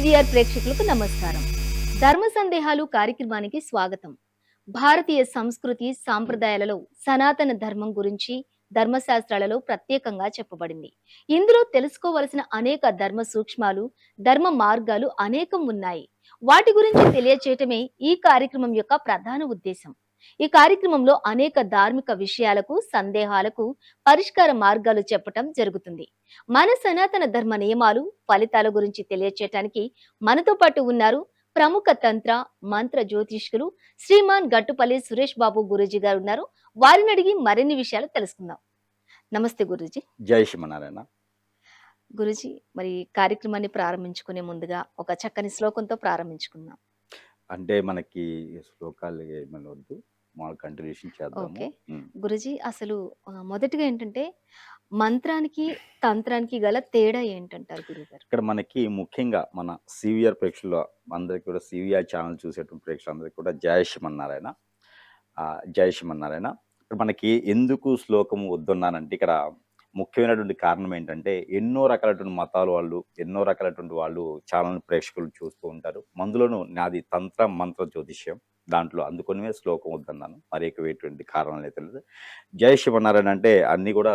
CVR ప్రేక్షకులకు నమస్కారం. ధర్మ సందేహాలు కార్యక్రమానికి స్వాగతం. భారతీయ సంస్కృతి సాంప్రదాయాలలో సనాతన ధర్మం గురించి ధర్మశాస్త్రాలలో ప్రత్యేకంగా చెప్పబడింది. ఇందులో తెలుసుకోవలసిన అనేక ధర్మ సూక్ష్మాలు, ధర్మ మార్గాలు అనేకం ఉన్నాయి. వాటి గురించి తెలియచేయటమే ఈ కార్యక్రమం యొక్క ప్రధాన ఉద్దేశం. ఈ కార్యక్రమంలో అనేక ధార్మిక విషయాలకు, సందేహాలకు పరిష్కార మార్గాలు చెప్పటం జరుగుతుంది. మన సనాతన ధర్మ నియమాలు, ఫలితాల గురించి తెలియచేయటానికి మనతో పాటు ఉన్నారు ప్రముఖ తంత్ర మంత్ర జ్యోతిష్కులు శ్రీమాన్ గట్టుపల్లి సురేష్ బాబు గురూజీ గారు ఉన్నారు. వారిని అడిగి మరిన్ని విషయాలు తెలుసుకుందాం. నమస్తే గురూజీ. జై శ్రీమన్నారాయణ. గురూజీ, మరి కార్యక్రమాన్ని ప్రారంభించుకునే ముందుగా ఒక చక్కని శ్లోకంతో ప్రారంభించుకుందాం. అంటే మనకి శ్లోకాలు ఏమైనా వద్దు, మామూలు కంటిన్యూషన్ చేద్దాము. ఓకే గురూజీ, అసలు మొదటిగా ఏంటంటే మంత్రానికి తంత్రానికి గల తేడా ఏంటంటారు గురుగారు? ఇక్కడ మనకి ముఖ్యంగా మన సివిఆర్ ప్రేక్షకులు అందరికి కూడా, సివిఆర్ ఛానల్ చూసేటువంటి ప్రేక్షకులందరికీ కూడా జై శ్రీమన్నారాయణ. జై శ్రీమన్నారాయణ. ఇక్కడ మనకి ఎందుకు శ్లోకము వద్దున్నానంటే, ఇక్కడ ముఖ్యమైనటువంటి కారణం ఏంటంటే, ఎన్నో రకాలటువంటి మతాల వాళ్ళు, ఎన్నో రకాలటువంటి వాళ్ళు ఛానల్ ప్రేక్షకులు చూస్తూ ఉంటారు. అందులోనూ నాది తంత్ర మంత్ర జ్యోతిష్యం, దాంట్లో అందుకొనివే శ్లోకం వద్దన్నాను. మరి ఎక్కువటువంటి కారణాలు అయితే లేదు. జై శ్రీమన్నారాయణ అంటే అన్ని కూడా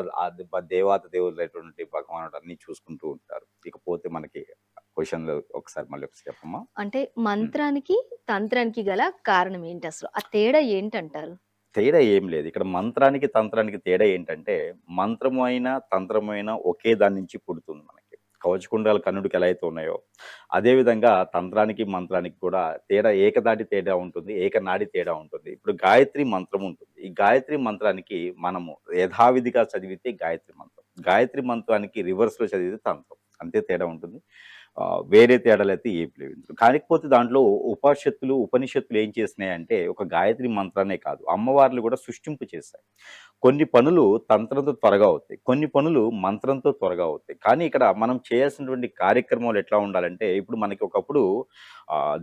దేవాత దేవుళ్ళైనటువంటి భగవానుడు అన్ని చూసుకుంటూ ఉంటారు. ఇకపోతే మనకి క్వశ్చన్లు ఒకసారి మళ్ళీ ఒకసారి చెప్పమ్మా. అంటే మంత్రానికి తంత్రానికి గల కారణం ఏంటి, అసలు ఆ తేడా ఏంటంటారు? తేడా ఏం లేదు. ఇక్కడ మంత్రానికి తంత్రానికి తేడా ఏంటంటే, మంత్రము అయినా తంత్రము అయినా ఒకే దాని నుంచి పుడుతుంది. మనకి కవచకుండాలు కన్నుడికి ఎలా అయితే ఉన్నాయో, అదేవిధంగా తంత్రానికి మంత్రానికి కూడా తేడా, ఏకదాటి తేడా ఉంటుంది, ఏకనాడి తేడా ఉంటుంది. ఇప్పుడు గాయత్రి మంత్రం ఉంటుంది. ఈ గాయత్రి మంత్రానికి మనము యథావిధిగా చదివితే గాయత్రి మంత్రం, గాయత్రి మంత్రానికి రివర్స్లో చదివితే తంత్రం, అంతే తేడా ఉంటుంది. వేరే తేడాలు అయితే ఏం లేవు. కాకపోతే దాంట్లో ఉపనిషత్తులు ఏం చేసినాయంటే, ఒక గాయత్రి మంత్రాన్నే కాదు, అమ్మవార్లు కూడా సృష్టింపు చేశాయి. కొన్ని పనులు తంత్రంతో త్వరగా అవుతాయి, కొన్ని పనులు మంత్రంతో త్వరగా అవుతాయి. కానీ ఇక్కడ మనం చేయాల్సినటువంటి కార్యక్రమాలు ఎట్లా ఉండాలంటే, ఇప్పుడు మనకి ఒకప్పుడు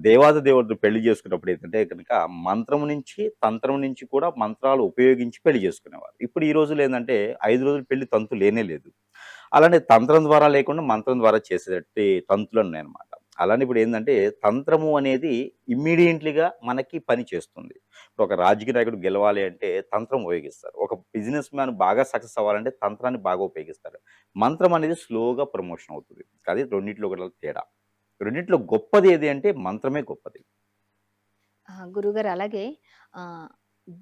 దేవాది దేవుడు పెళ్లి చేసుకున్నప్పుడు ఏంటంటే కనుక మంత్రం నుంచి తంత్రం నుంచి కూడా మంత్రాలు ఉపయోగించి పెళ్లి చేసుకునేవారు. ఇప్పుడు ఈ రోజులు ఏంటంటే 5 రోజులు పెళ్లి తంతు లేనే లేదు. అలానే తంత్రం ద్వారా లేకుండా మంత్రం ద్వారా చేసేటట్టు తంతులు ఉన్నాయన్నమాట. అలానే ఇప్పుడు ఏంటంటే, తంత్రము అనేది ఇమ్మీడియట్లీగా మనకి పని చేస్తుంది. ఇప్పుడు ఒక రాజకీయ నాయకుడు గెలవాలి అంటే తంత్రం ఉపయోగిస్తారు. ఒక బిజినెస్ మ్యాన్ బాగా సక్సెస్ అవ్వాలంటే తంత్రాన్ని బాగా ఉపయోగిస్తారు. మంత్రం అనేది స్లోగా ప్రమోషన్ అవుతుంది. అది రెండింటిలో కూడా తేడా. రెండింటిలో గొప్పది ఏది అంటే మంత్రమే గొప్పది. గురుగారు, అలాగే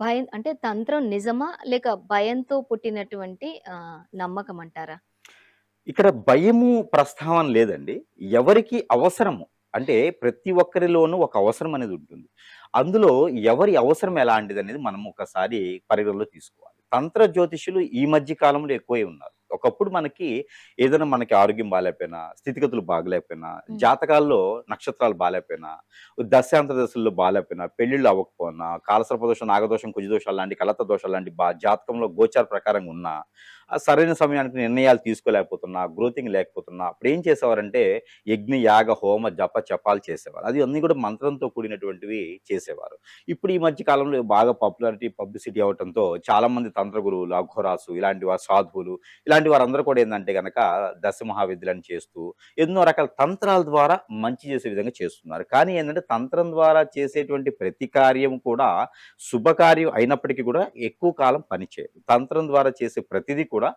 భయం అంటే తంత్రం నిజమా లేక భయంతో పుట్టినటువంటి నమ్మకం అంటారా? ఇక్కడ భయము ప్రస్తావన లేదండి. ఎవరికి అవసరము అంటే ప్రతి ఒక్కరిలోనూ ఒక అవసరం అనేది ఉంటుంది. అందులో ఎవరి అవసరం ఎలాంటిది అనేది మనం ఒకసారి పరిగణలో తీసుకోవాలి. తంత్ర జ్యోతిష్యులు ఈ మధ్య కాలంలో ఎక్కువై ఉన్నారు. ఒకప్పుడు ఏదైనా మనకి ఆరోగ్యం బాగాలేకపోయినా, స్థితిగతులు బాగలేకపోయినా, జాతకాల్లో నక్షత్రాలు బాగాలేకపోయినా, దశాంతర దశల్లో బాగాలేకపోయినా, పెళ్లిళ్ళు అవ్వకపోయినా, కాలసర్పదోషం, నాగదోషం, కుజదోషాలు లాంటి, కలత దోషాలు లాంటి జాతకంలో గోచార ప్రకారంగా ఉన్నా, సరైన సమయానికి నిర్ణయాలు తీసుకోలేకపోతున్నా, గ్రోతింగ్ లేకపోతున్నా, అప్పుడు ఏం చేసేవారంటే యజ్ఞ యాగ హోమ జప చపాలు చేసేవారు. అది అన్ని కూడా మంత్రంతో కూడినటువంటివి చేసేవారు. ఇప్పుడు ఈ మధ్య కాలంలో బాగా పాపులారిటీ, పబ్లిసిటీ అవడంతో చాలా మంది తంత్ర గురువులు, అఘోరాసు, ఇలాంటి వారు, సాధువులు, ఇలాంటి వారందరూ కూడా ఏంటంటే కనుక దశ మహావిద్యలను చేస్తూ ఎన్నో రకాల తంత్రాల ద్వారా మంచి చేసే విధంగా చేస్తున్నారు. కానీ ఏంటంటే తంత్రం ద్వారా చేసేటువంటి ప్రతి కార్యం కూడా శుభకార్యం అయినప్పటికీ కూడా ఎక్కువ కాలం పనిచేయదు. తంత్రం ద్వారా చేసే ప్రతిదీ కూడా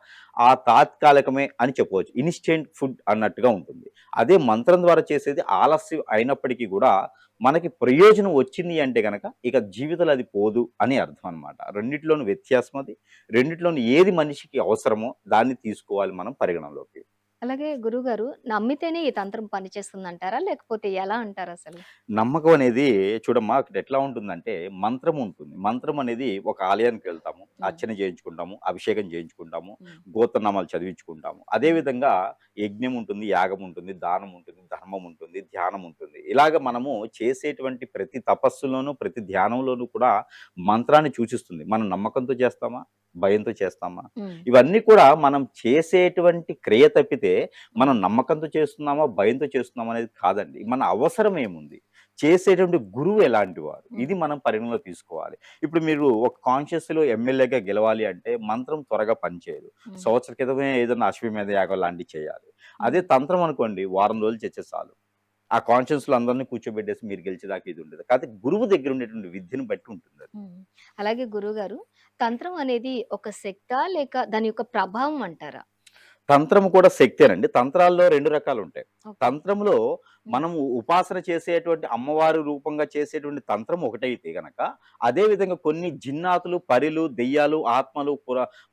ఆ తాత్కాలికమే అని చెప్పవచ్చు. ఇన్స్టెంట్ ఫుడ్ అన్నట్టుగా ఉంటుంది. అదే మంత్రం ద్వారా చేసేది ఆలస్యం అయినప్పటికీ కూడా మనకి ప్రయోజనం వచ్చింది అంటే కనుక ఇక జీవితంలో అది పోదు అని అర్థం అనమాట. రెండిట్లోని వ్యత్యాసం అది. రెండిట్లోని ఏది మనిషికి అవసరమో దాన్ని తీసుకోవాలి మనం పరిగణలోకి. అలాగే గురుగారు, నమ్మితేనే ఈ తంత్రం పనిచేస్తుంది అంటారా, లేకపోతే ఎలా అంటారు అసలు? నమ్మకం అనేది చూడమ్మా, అక్కడ ఎట్లా ఉంటుందంటే మంత్రం ఉంటుంది. మంత్రం అనేది ఒక ఆలయానికి వెళ్తాము, అర్చన చేయించుకుంటాము, అభిషేకం చేయించుకుంటాము, గోత్రనామాలు చదివించుకుంటాము. అదేవిధంగా యజ్ఞం ఉంటుంది, యాగం ఉంటుంది, దానం ఉంటుంది, ధర్మం ఉంటుంది, ధ్యానం ఉంటుంది. ఇలాగ మనము చేసేటువంటి ప్రతి తపస్సులోనూ, ప్రతి ధ్యానంలోనూ కూడా మంత్రాన్ని సూచిస్తుంది. మనం నమ్మకంతో చేస్తామా, భయంతో చేస్తామా? ఇవన్నీ కూడా మనం చేసేటువంటి క్రియ తప్పితే మనం నమ్మకంతో చేస్తున్నామా, భయంతో చేస్తున్నామా అనేది కాదండి. మన అవసరం ఏముంది, చేసేటువంటి గురువు ఎలాంటి వారు, ఇది మనం పరిగణలో తీసుకోవాలి. ఇప్పుడు మీరు ఒక కాన్షియస్లో ఎమ్మెల్యేగా గెలవాలి అంటే మంత్రం త్వరగా పనిచేయదు. సంవత్సరం క్రితమే ఏదైనా అశ్వమేధ యాగం లాంటివి చేయాలి. అదే తంత్రం అనుకోండి, వారం రోజులు చేస్తే చాలు. ఆ కాన్షియన్స్‌లో అందరిని కూర్చోబెట్టేసి మీరు గెలిచేదాకా ఇది ఉండదు. కాకపోతే గురువు దగ్గర ఉండేటువంటి విద్యను బట్టి ఉంటుందది. హ్మ్. అలాగే గురువుగారు, తంత్రం అనేది ఒక శక్తా? లేక దాని యొక్క ప్రభావం అంటారా? తంత్రం కూడా శక్తేనండి. తంత్రాల్లో 2 రకాలుంటాయి. ఓకే. తంత్రంలో హ్మ్. మనము ఉపాసన చేసేటువంటి అమ్మవారి రూపంగా చేసేటువంటి తంత్రం ఒకటైతే గనక, అదే విధంగా కొన్ని జిన్నాతులు, పరిలు, దెయ్యాలు, ఆత్మలు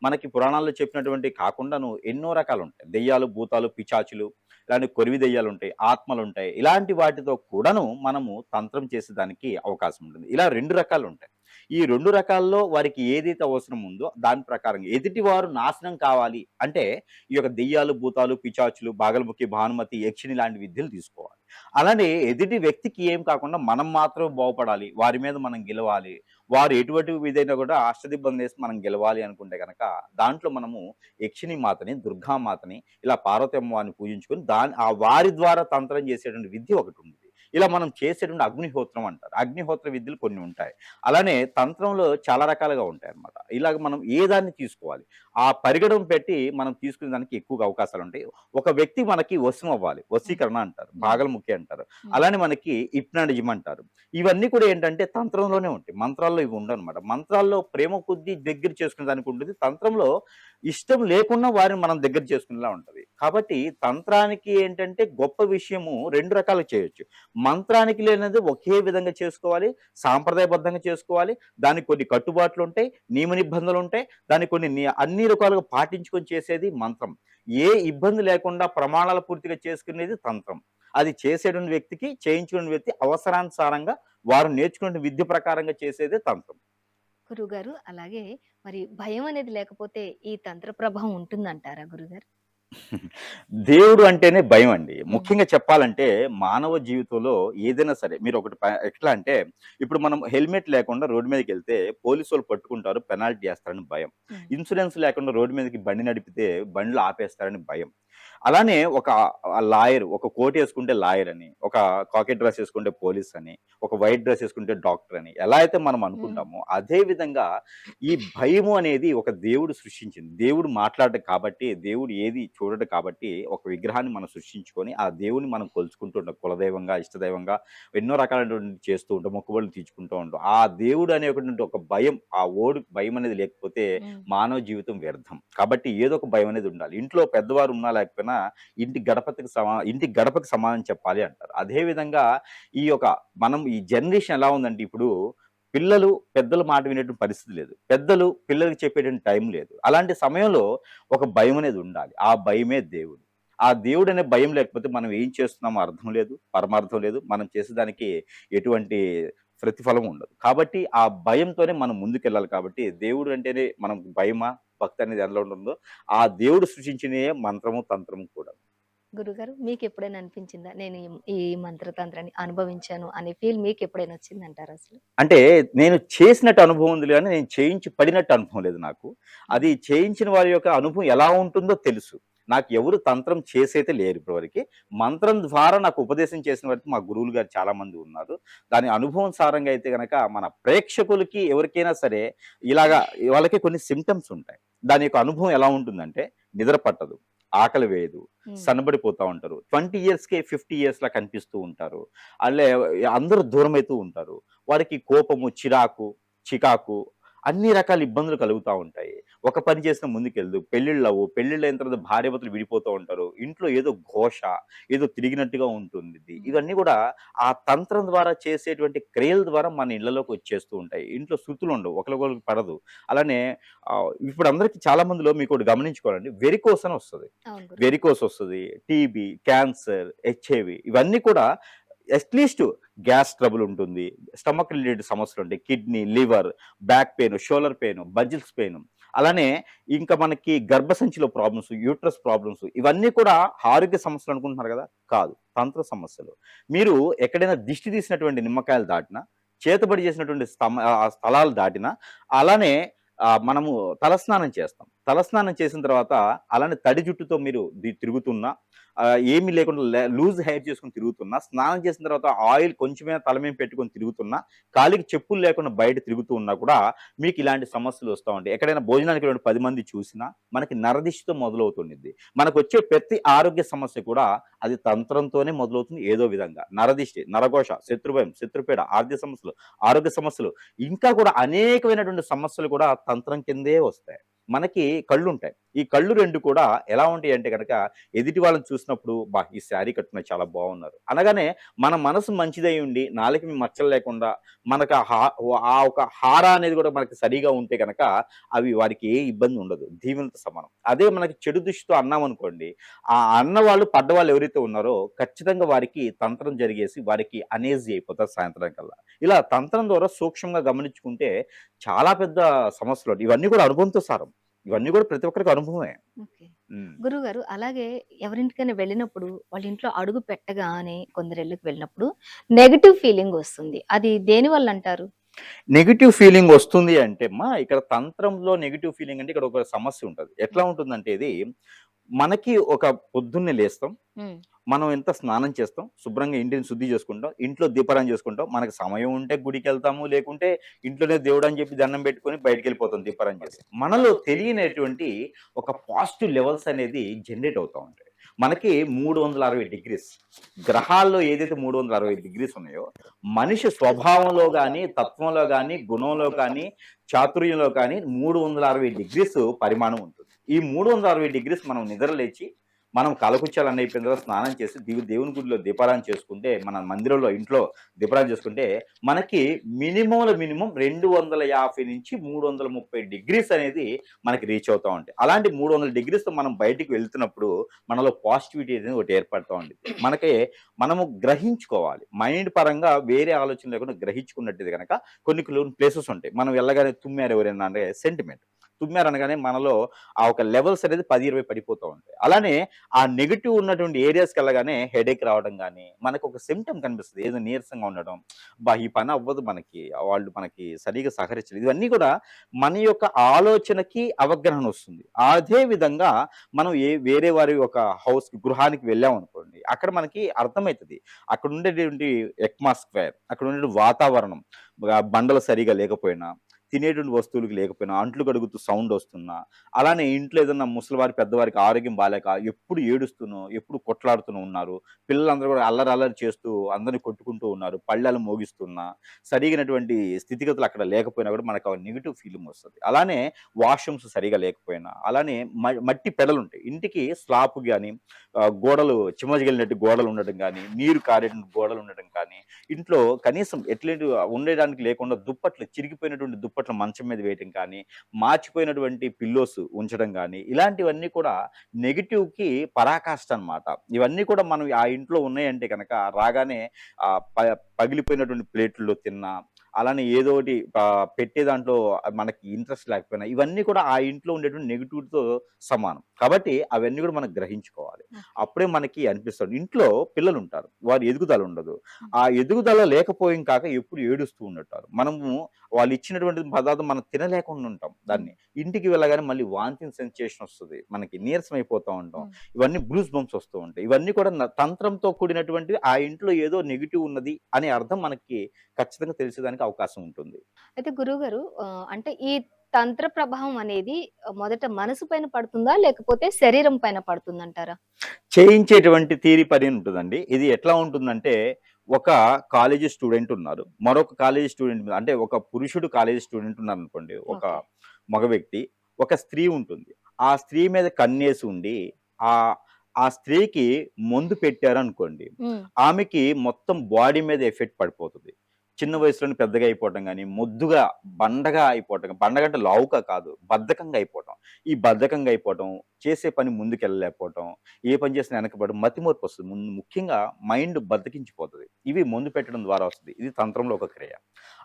మనకి పురాణాల్లో చెప్పినటువంటి కాకుండాను ఎన్నో రకాలుంటాయి. దెయ్యాలు, భూతాలు, పిశాచులు, ఇలాంటి కొరివి దెయ్యాలుంటాయి, ఆత్మలుంటాయి. ఇలాంటి వాటితో కూడాను మనము తంత్రం చేసేదానికి అవకాశం ఉంటుంది. ఇలా 2 రకాలుంటాయి. ఈ 2 రకాల్లో వారికి ఏదైతే అవసరం ఉందో దాని ప్రకారంగా ఎదుటివారు నాశనం కావాలి అంటే ఈ యొక్క దెయ్యాలు, భూతాలు, పిశాచులు, బాగలముఖి, భానుమతి, యక్షిణి లాంటి విద్యలు తీసుకోవాలి. అలానే ఎదుటి వ్యక్తికి ఏం కాకుండా మనం మాత్రం బాగుపడాలి. వారి మీద మనం గెలవాలి. వారు ఎటువంటి విధైనా కూడా అష్టదిబ్బం మనం గెలవాలి అనుకుంటే గనక దాంట్లో మనము యక్షిణి మాతని, దుర్గామాతని ఇలా పార్వతీ అమ్మవారిని పూజించుకొని వారి ద్వారా తంత్రం చేసేటువంటి విద్య ఒకటుంది. ఇలా మనం చేసేటువంటి అగ్నిహోత్రం అంటారు. అగ్నిహోత్ర విద్యలు కొన్ని ఉంటాయి. అలానే తంత్రంలో చాలా రకాలుగా ఉంటాయన్నమాట. ఇలాగ మనం ఏ దాన్ని తీసుకోవాలి. ఆ పరిగణన పెట్టి మనం తీసుకునే దానికి ఎక్కువగా అవకాశాలుంటాయి. ఒక వ్యక్తి మనకి వశం అవ్వాలి. హ్మ్. వశీకరణ అంటారు. హ్మ్. భాగలముఖి అంటారు. హ్మ్. అలానే మనకి హిప్నాటిజం అంటారు. ఇవన్నీ కూడా ఏంటంటే తంత్రంలోనే ఉంటాయి. మంత్రాల్లో ఇవి ఉండవనమాట. మంత్రాల్లో ప్రేమ కొద్దీ దగ్గర చేసుకునే దానికి ఉంటుంది. తంత్రంలో ఇష్టం లేకున్నా వారిని మనం దగ్గర చేసుకునేలా ఉంటది. కాబట్టి తంత్రానికి ఏంటంటే గొప్ప విషయము 2 రకాలుగా చేయొచ్చు. మంత్రానికి లేనిది ఒకే విధంగా చేసుకోవాలి. సాంప్రదాయబద్ధంగా చేసుకోవాలి. దానికి కొన్ని కట్టుబాట్లుంటాయి. నియమ నిబంధనలుంటాయి. దానికి కొన్ని అన్ని రకాలుగా పాటించుకొని చేసేది మంత్రం. ఏ ఇబ్బంది లేకుండా ప్రమాణాల పూర్తిగా చేసుకునేది తంత్రం. అది చేసేటువంటి వ్యక్తికి, చేయించుకునే వ్యక్తి అవసరానుసారంగా వారు నేర్చుకున్న విద్య ప్రకారంగా చేసేదే తంత్రం. గురువుగారు, అలాగే మరి భయం అనేది లేకపోతే ఈ తంత్ర ప్రభావం ఉంటుందంటారా గురుగారు? దేవుడు అంటేనే భయమండి. హ్మ్. ముఖ్యంగా చెప్పాలంటే మానవ జీవితంలో ఏదైనా సరే మీరొకటి ఎట్లా అంటే ఇప్పుడు మనం హెల్మెట్ లేకుండా రోడ్డు మీదకెళ్తే పోలీసోళ్ళు పట్టుకుంటారు, పెనాల్టీ ఏస్తారని భయం. హ్మ్. ఇన్స్యూరెన్స్ లేకుండా రోడ్డు మీదకి బండి నడిపితే బండ్లు ఆపేస్తారని భయం. అలానే ఒక లాయర్ ఒక కోట్ యేసుకుంటే లాయర్ అని, ఒక కాకి డ్రెస్ యేసుకుంటే పోలీస్ అని, ఒక వైట్ డ్రెస్ యేసుకుంటే డాక్టర్ అని ఎలా అయితే మనం హ్మ్. అనుకుంటామో అదే విధంగా ఈ భయము అనేది ఒక దేవుడు సృష్టించింది. దేవుడు మాట్లాడడు కాబట్టి, దేవుడు ఏది చూడడు కాబట్టి ఒక విగ్రహాన్ని మనం సృష్టించుకొని, ఆ దేవుడిని మనం కొలుచుకుంటూ ఉంటాం. కులదైవంగా, ఇష్టదైవంగా ఎన్నో రకాలైనటువంటివి చేస్తూ ఉంటాం. మొక్కుబడులు తీర్చుకుంటూ ఉంటాం. ఆ దేవుడు అనేటువంటి ఒక భయం, ఆ భయం అనేది లేకపోతే హ్మ్. మానవ జీవితం వ్యర్థం. కాబట్టి ఏదో ఒక భయం అనేది ఉండాలి. ఇంట్లో పెద్దవారు ఉన్నా లేకపోయినా ఇంటి గడపకి సమానం చెప్పాలి అంటారు. అదే విధంగా ఈ యొక్క ఈ జనరేషన్ ఎలా ఉందంటే ఇప్పుడు పిల్లలు పెద్దల మాట వినేటువంటి పరిస్థితి లేదు. పెద్దలు పిల్లలకి చెప్పేటువంటి టైం లేదు. అలాంటి సమయంలో ఒక భయం అనేది ఉండాలి. ఆ భయమే దేవుడు. ఆ దేవుడనే భయం లేకపోతే మనం ఏం చేస్తున్నామో అర్థం లేదు, పరమార్థం లేదు. మనం చేసేదానికి ఎటువంటి ప్రతిఫలం ఉండదు. కాబట్టి ఆ భయంతోనే మనం ముందుకెళ్ళాలి కాబట్టి దేవుడు అంటేనే మనం భయమా, భక్తి అనేది ఎలా ఉంటుందో ఆ దేవుడు సృష్టించినయే మంత్రము, తంత్రము కూడా. గురుగారు, మీకెప్పుడైనా అనిపించిందా? నేను ఈ మంత్రతంత్రాన్ని అనుభవించాను అనే ఫీల్ మీకెప్పుడైనా వచ్చిందంటారా అసలు? అంటే నేను చేసినట్టు అనుభవం ఉంది గానీ, నేను చేయించి పడినట్టు అనుభవం లేదు నాకు. హ్మ్. అది చేయించిన వారి యొక్క అనుభవం ఎలా ఉంటుందో తెలుసు. నాకు ఎవరు తంత్రం చేసైతే లేరు ఇప్పటివరకి. మంత్రం ద్వారా నాకు ఉపదేశం చేసిన వారికి మా గురువులు గారు చాలా మంది ఉన్నారు. దాని అనుభవం సారంగా అయితే గనక మన ప్రేక్షకులకి ఎవరికైనా సరే ఇలాగా వాళ్ళకి కొన్ని సింప్టమ్స్ ఉంటాయి. దాని యొక్క అనుభవం ఎలా ఉంటుందంటే నిద్ర పట్టదు, ఆకలి వేయదు, హ్మ్. సన్నబడిపోతా ఉంటారు. 20 ఇయర్స్‌కే 50 ఇయర్స్‌లా కనిపిస్తూ ఉంటారు. ఆళ్ళే అందరూ దూరమైతూ ఉంటారు. వారికి కోపము, చికాకు అన్ని రకాల ఇబ్బందులు కలుగుతా ఉంటాయి. ఒక పని చేసినా ముందుకెళ్ళదు. పెళ్ళిళ్ళవ్వు. పెళ్ళిళ్ళయిన తర్వాత భార్యాభర్తలు విడిపోతూ ఉంటారు. ఇంట్లో ఏదో ఘోష, ఏదో తిరిగినట్టుగా ఉంటుందిది. హ్మ్. ఇవన్నీ గూడా ఆ తంత్రం ద్వారా చేసేటువంటి క్రియల ద్వారా మన ఇళ్ళలోకి వచ్చేస్తూ ఉంటాయి. ఇంట్లో శృతులుండవు. ఒకళ్ళకొకళ్ళకి పడదు. అలానే ఇప్పుడు అందరికి చాలా మందిలో మీకోటి గమనించుకోవాలండి. వెరికోస్ అని వస్తది. అవును గురుగారు. వెరికోస్ వస్తది. టీబీ, క్యాన్సర్, హెచ్ఐవి ఇవన్నీ కూడా అట్‌లీస్ట్ గ్యాస్ ట్రబుల్ ఉంటుంది. స్టమక్ రిలేటెడ్ సమస్యలుంటాయి. Kidney, liver, back pain, shoulder pain, muscles pain. అలానే ఇంకా మనకి గర్భసంచిలో ప్రాబ్లమ్స్, యూట్రస్ ప్రాబ్లమ్స్ ఇవన్నీ కూడా ఆరోగ్య సమస్యలు అనుకుంటున్నారు గదా! కాదు. తంత్ర సమస్యలు. మీరు ఎక్కడైనా దిష్టి తీసినటువంటి నిమ్మకాయలు దాటినా, చేతబడి చేసినటువంటి స్థలాలు దాటినా, అలానే మనము తలస్నానం చేస్తాం. తలస్నానం చేసిన తర్వాత అలానే తడి జుట్టుతో మీరు తిరుగుతున్నా, ఏమీ లేకుండా లూజ్ హెయిర్ చేసుకొని తిరుగుతున్నా, స్నానం చేసిన తర్వాత ఆయిల్ కొంచెమైనా తల మీద పెట్టుకొని తిరుగుతున్నా, కాలికి చెప్పులు లేకుండా బయట తిరుగుతూ ఉన్నా కూడా మీకు ఇలాంటి సమస్యలు వస్తా ఉంటాయి. ఎక్కడైనా భోజనానికి వెళ్ళిన 10 మంది చూసినా మనకి నరదిష్టితో మొదలవుతుండిద్ది. మనకొచ్చే ప్రతి ఆరోగ్య సమస్య కూడా అది తంత్రంతోనే మొదలవుతుంది ఏదో విధంగా. నరదిష్టి, నరఘోష, శత్రుభయం, శత్రుపీడ, ఆర్థిక సమస్యలు, ఆరోగ్య సమస్యలు, ఇంకా కూడా అనేకమైనటువంటి సమస్యలు కూడా తంత్రం కిందే వస్తాయి. మనకి కళ్ళుంటాయి. ఈ కళ్ళు 2 కూడా ఎలా ఉంటాయంటే గనక ఎదుటి వాళ్ళని చూసినప్పుడు ఈ శారీ కట్టుకున్నారు చాలా బాగున్నారు అనగానే మన మనసు మంచిదై ఉండి నాలుకకి మచ్చలు లేకుండా మనకు ఆ ఒక హార అనేది కూడా మనకి సరిగా ఉంటే గనక అవి వారికి ఏ ఇబ్బంది ఉండదు. దీవెనతో సమానం. అదే మనకి చెడు దృష్టితో అన్నామనుకోండి, ఆ అన్న వాళ్ళు పడ్డవాళ్ళు ఎవరైతే ఉన్నారో ఖచ్చితంగా వారికి తంత్రం జరిగేసి వారికి అనేజీ అయిపోతారు సాయంత్రం కల్లా. ఇలా తంత్రం ద్వారా సూక్ష్మంగా గమనించుకుంటే చాలా పెద్ద సమస్యలు. ఇవన్నీ కూడా అనుభవంతో సారం. ఇవన్నీ కూడా ప్రతి ఒక్కరికి అనుభవమే. ఓకే. హ్మ్. గురువుగారు అలాగే ఎవరింటికైనా వెళ్ళినప్పుడు వాళ్ళ ఇంట్లో అడుగు పెట్టగానే కొందరిళ్ళకి వెళ్ళినప్పుడు నెగెటివ్ ఫీలింగ్ వస్తుంది. అది దేనివల్ల అంటారు? నెగెటివ్ ఫీలింగ్ వస్తుంది అంటే ఇక్కడ తంత్రంలో నెగెటివ్ ఫీలింగ్ అంటే ఇక్కడ ఒక సమస్య ఉంటది. ఎట్లా హ్మ్. ఉంటుందంటే ఇది మనకి ఒక పొద్దున్నే లేస్తాం. హ్మ్. మనం ఎంత స్నానం చేస్తాం, శుభ్రంగా ఇంటిని శుద్ధి చేసుకుంటాం, ఇంట్లో దీపారాధన చేసుకుంటాం. మనకు సమయం ఉంటే గుడికెళ్తాము, లేకుంటే ఇంట్లోనే దేవుడని చెప్పి దండం పెట్టుకొని బయటికెళ్ళిపోతాం దీపారాధన చేసి. మనలో తెలియనటువంటి ఒక పాజిటివ్ లెవెల్స్ అనేది జనరేట్ అవుతా ఉంటాయి. మనకి 360 డిగ్రీస్ గ్రహాల్లో ఏదైతే 360 డిగ్రీస్ ఉన్నాయో, మనిషి స్వభావంలో గాని, తత్వంలో గాని, గుణంలో కానీ, చాతుర్యంలో కానీ 360 డిగ్రీస్ పరిమాణం ఉంటుంది. ఈ 360 డిగ్రీస్ మనం నిద్ర లేచి మనం కాలకృత్యాలన్నీ అయిపోయిన తర్వాత స్నానం చేసి దేవుని గుడిలో దీపారాధన చేసుకుంటే, మన మందిరంలో ఇంట్లో దీపారాధన చేసుకుంటే, మనకి మినిమంలో మినిమం 250-330 డిగ్రీస్ అనేది మనకి రీచ్ అవుతా ఉంటాయి. అలాంటి 300 డిగ్రీస్‌తో మనం బయటికి వెళ్తున్నప్పుడు మనలో పాజిటివిటీ అనేది ఒకటి ఏర్పడతా ఉండిద్ది. మనము గ్రహించుకోవాలి. మైండ్ పరంగా వేరే ఆలోచన లేకుండా గ్రహించుకున్నట్టయితే గనక కొన్ని ప్లేసెస్ ఉంటాయి. మనం వెళ్ళగానే తుమ్మారు ఎవరైనా అంటే సెంటిమెంట్. తుమ్మారనగానే మనలో ఆ ఒక లెవెల్స్ అనేది 10, 20 పడిపోతూ ఉంటాయి. అలానే ఆ నెగెటివ్ ఉన్నటువంటి ఏరియాస్‌కెళ్ళగానే హెడేక్ రావడం గాని, మనకొక సింప్టమ్ కనిపిస్తది. ఏదో నీరసంగా ఉండడం. ఈ పని అవ్వదు మనకి. వాళ్ళు మనకి సరిగ్గా సహకరించలేదు. ఇవన్నీ కూడా మన యొక్క ఆలోచనకి అవగాహన వస్తుంది. అదే విధంగా మనం వేరే వారి ఒక గృహానికి వెళ్ళామనుకోండి. అక్కడ మనకి అర్థమైతది. అక్కడ ఉండేటువంటి అట్మాస్ఫియర్, అక్కడ ఉండే వాతావరణం, బండలు సరిగ్గా లేకపోయినా, తినేటువంటి వస్తువులకి లేకపోయినా, అంట్లు కడుగుతూ సౌండ్ వస్తున్నా, అలానే ఇంట్లో ఏదన్నా ముసలివారి, పెద్దవారికి ఆరోగ్యం బాలేక ఎప్పుడు ఏడుస్తూనో, ఎప్పుడు కొట్లాడుతూనో ఉన్నారు. పిల్లలందరూ కూడా అల్లరి అల్లరి చేస్తూ అందరిని కొట్టుకుంటూ ఉన్నారు. పళ్ళాలు మోగిస్తున్నా, సరిగినటువంటి స్థితిగతులు అక్కడ లేకపోయినా కూడా మనకు ఆ నెగెటివ్ ఫీలింగ్ వస్తది. అలానే వాష్‌రూమ్స్ సరిగ్గా లేకపోయినా, అలానే మట్టి పెడలుంటాయి. ఇంటికి స్లాప్ గాని, గోడలు చిమ్మజిగిలినట్టు గోడలు ఉండటం గాని, నీరు కారేటువంటి గోడలు ఉండటం కానీ, ఇంట్లో కనీసం ఉండడానికి లేకుండా చిరిగిపోయినటువంటి దుప్పట్లు మంచం మీద వేయటం కానీ, మార్చిపోయినటువంటి పిల్లోస్ ఉంచడం గానీ, ఇలాంటివన్నీ కూడా నెగెటివ్‌కి పరాకాష్ట అనమాట. ఇవన్నీ కూడా మనం ఆ ఇంట్లో ఉన్నాయంటే గనక రాగానే పగిలిపోయినటువంటి ప్లేట్‌ల్లో తిన్నా, అలానే ఏదోకటి పెట్టే దాంట్లో మనకి ఇంట్రెస్ట్ లేకపోయినా, ఇవన్నీ కూడా ఆ ఇంట్లో ఉండేటువంటి నెగెటివ్‌తో సమానం. కాబట్టి అవన్నీ కూడా మనం గ్రహించుకోవాలి. ఓకే. అప్పుడే మనకి అనిపిస్తది. ఇంట్లో పిల్లలుంటారు. వారి ఎదుగుదల ఉండదు. హ్మ్. ఆ ఎదుగుదల లేకపోయిన కాక ఎప్పుడు ఏడుస్తూ ఉండుంటారు. మనము వాళ్ళు ఇచ్చినటువంటి పదార్థం మనం తినలేకుండా ఉంటాం హ్మ్. దాన్ని. ఇంటికి వెళ్ళగానే మళ్ళీ వామిటింగ్ సెన్సేషన్ వస్తది. మనకి నీరసం అయిపోతా ఉంటాం. హ్మ్. ఇవన్నీ గూస్ బంప్స్ వస్తూ ఉంటాయి. ఇవన్నీ కూడా తంత్రంతో కూడినటువంటివి. ఆ ఇంట్లో ఏదో నెగెటివ్ ఉన్నది అనే అర్థం మనకి ఖచ్చితంగా తెలిసేదానికి అవకాశం ఉంటుంది. అయితే గురువుగారు అంటే ఈ తంత్ర ప్రభావం అనేది మొదట మనసు పైన పడుతుందా? లేకపోతే శరీరం పైన పడుతుందంటారా? చేయించేటువంటి థియరీ పని ఉంటదండి. ఇది ఎట్లా ఉంటుందంటే, ఒక కాలేజీ స్టూడెంట్ ఉన్నారు. మరొక కాలేజీ స్టూడెంట్ మీద అంటే ఒక పురుషుడు కాలేజీ స్టూడెంట్ ఉన్నారనుకోండి. ఒక ఓకే. మగ వ్యక్తి, ఒక స్త్రీ ఉంటుంది. ఆ స్త్రీ మీద కన్నేసి ఉండి, ఆహ్, ఆ స్త్రీకి మందు పెట్టారనుకోండి. హ్మ్. ఆమెకి మొత్తం బాడీ మీద ఎఫెక్ట్ పడిపోతది. చిన్న వయసులోనే పెద్దగా అయిపోవటం గాని, మొద్దుగా, బండగా అయిపోవటం. బండగా అంటే లావుగా కాదు, బద్ధకంగా అయిపోవటం. ఈ బద్ధకంగా అయిపోవటం, చేసే పని ముందుకెళ్ళలేకపోవటం, ఏ పని చేసినా వెనకపడడం, మతిమరుపొస్తది. ముఖ్యంగా మైండ్ బద్ధకించిపోతది. ఇవి మందు పెట్టడం ద్వారా వస్తది. ఇది తంత్రంలో ఒక క్రియ.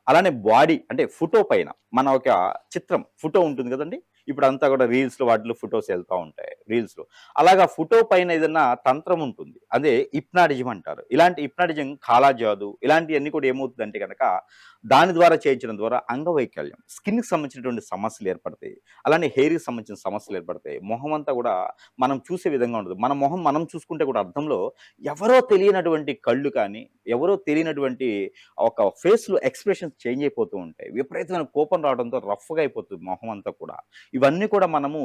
అలానే బాడీ అంటే ఫోటో పైన మన ఒక చిత్రం, ఫోటో ఉంటుంది గదండీ! ఇప్పుడంతా కూడా రీల్స్‌లో వాటిలో ఫోటోస్ ఎళ్తా ఉంటాయి రీల్స్‌లో. అలాగా ఫోటో పైన ఏదన్నా తంత్రం ఉంటుంది. అదే హిప్నాటిజం అంటారు. ఇలాంటి హిప్నాటిజం, కాలాజాదు ఇలాంటియన్నీ కూడా ఏమవుతుందంటే గనక దాని ద్వారా చేయించడం ద్వారా అంగవైకల్యం, స్కిన్‌కి సంబంధించినటువంటి సమస్యలు ఏర్పడతాయి. అలానే హెయిర్‌కి సంబంధించిన సమస్యలు ఏర్పడతాయి. మొహం అంతా కూడా మనం చూసే విధంగా ఉండదు. మన మొహం మనం చూసుకుంటే కూడా అద్దంలో ఎవరో తెలియనటువంటి కళ్ళు కానీ, ఎవరో తెలియనటువంటి ఒక ఫేస్‌లో ఎక్స్‌ప్రెషన్స్ చేంజ్ అయిపోతూ ఉంటాయి. విపరీతమైన కోపం రావడంతో రఫ్‌గా అయిపోతుంది మొహం అంతా కూడా. ఇవన్నీ కూడా మనము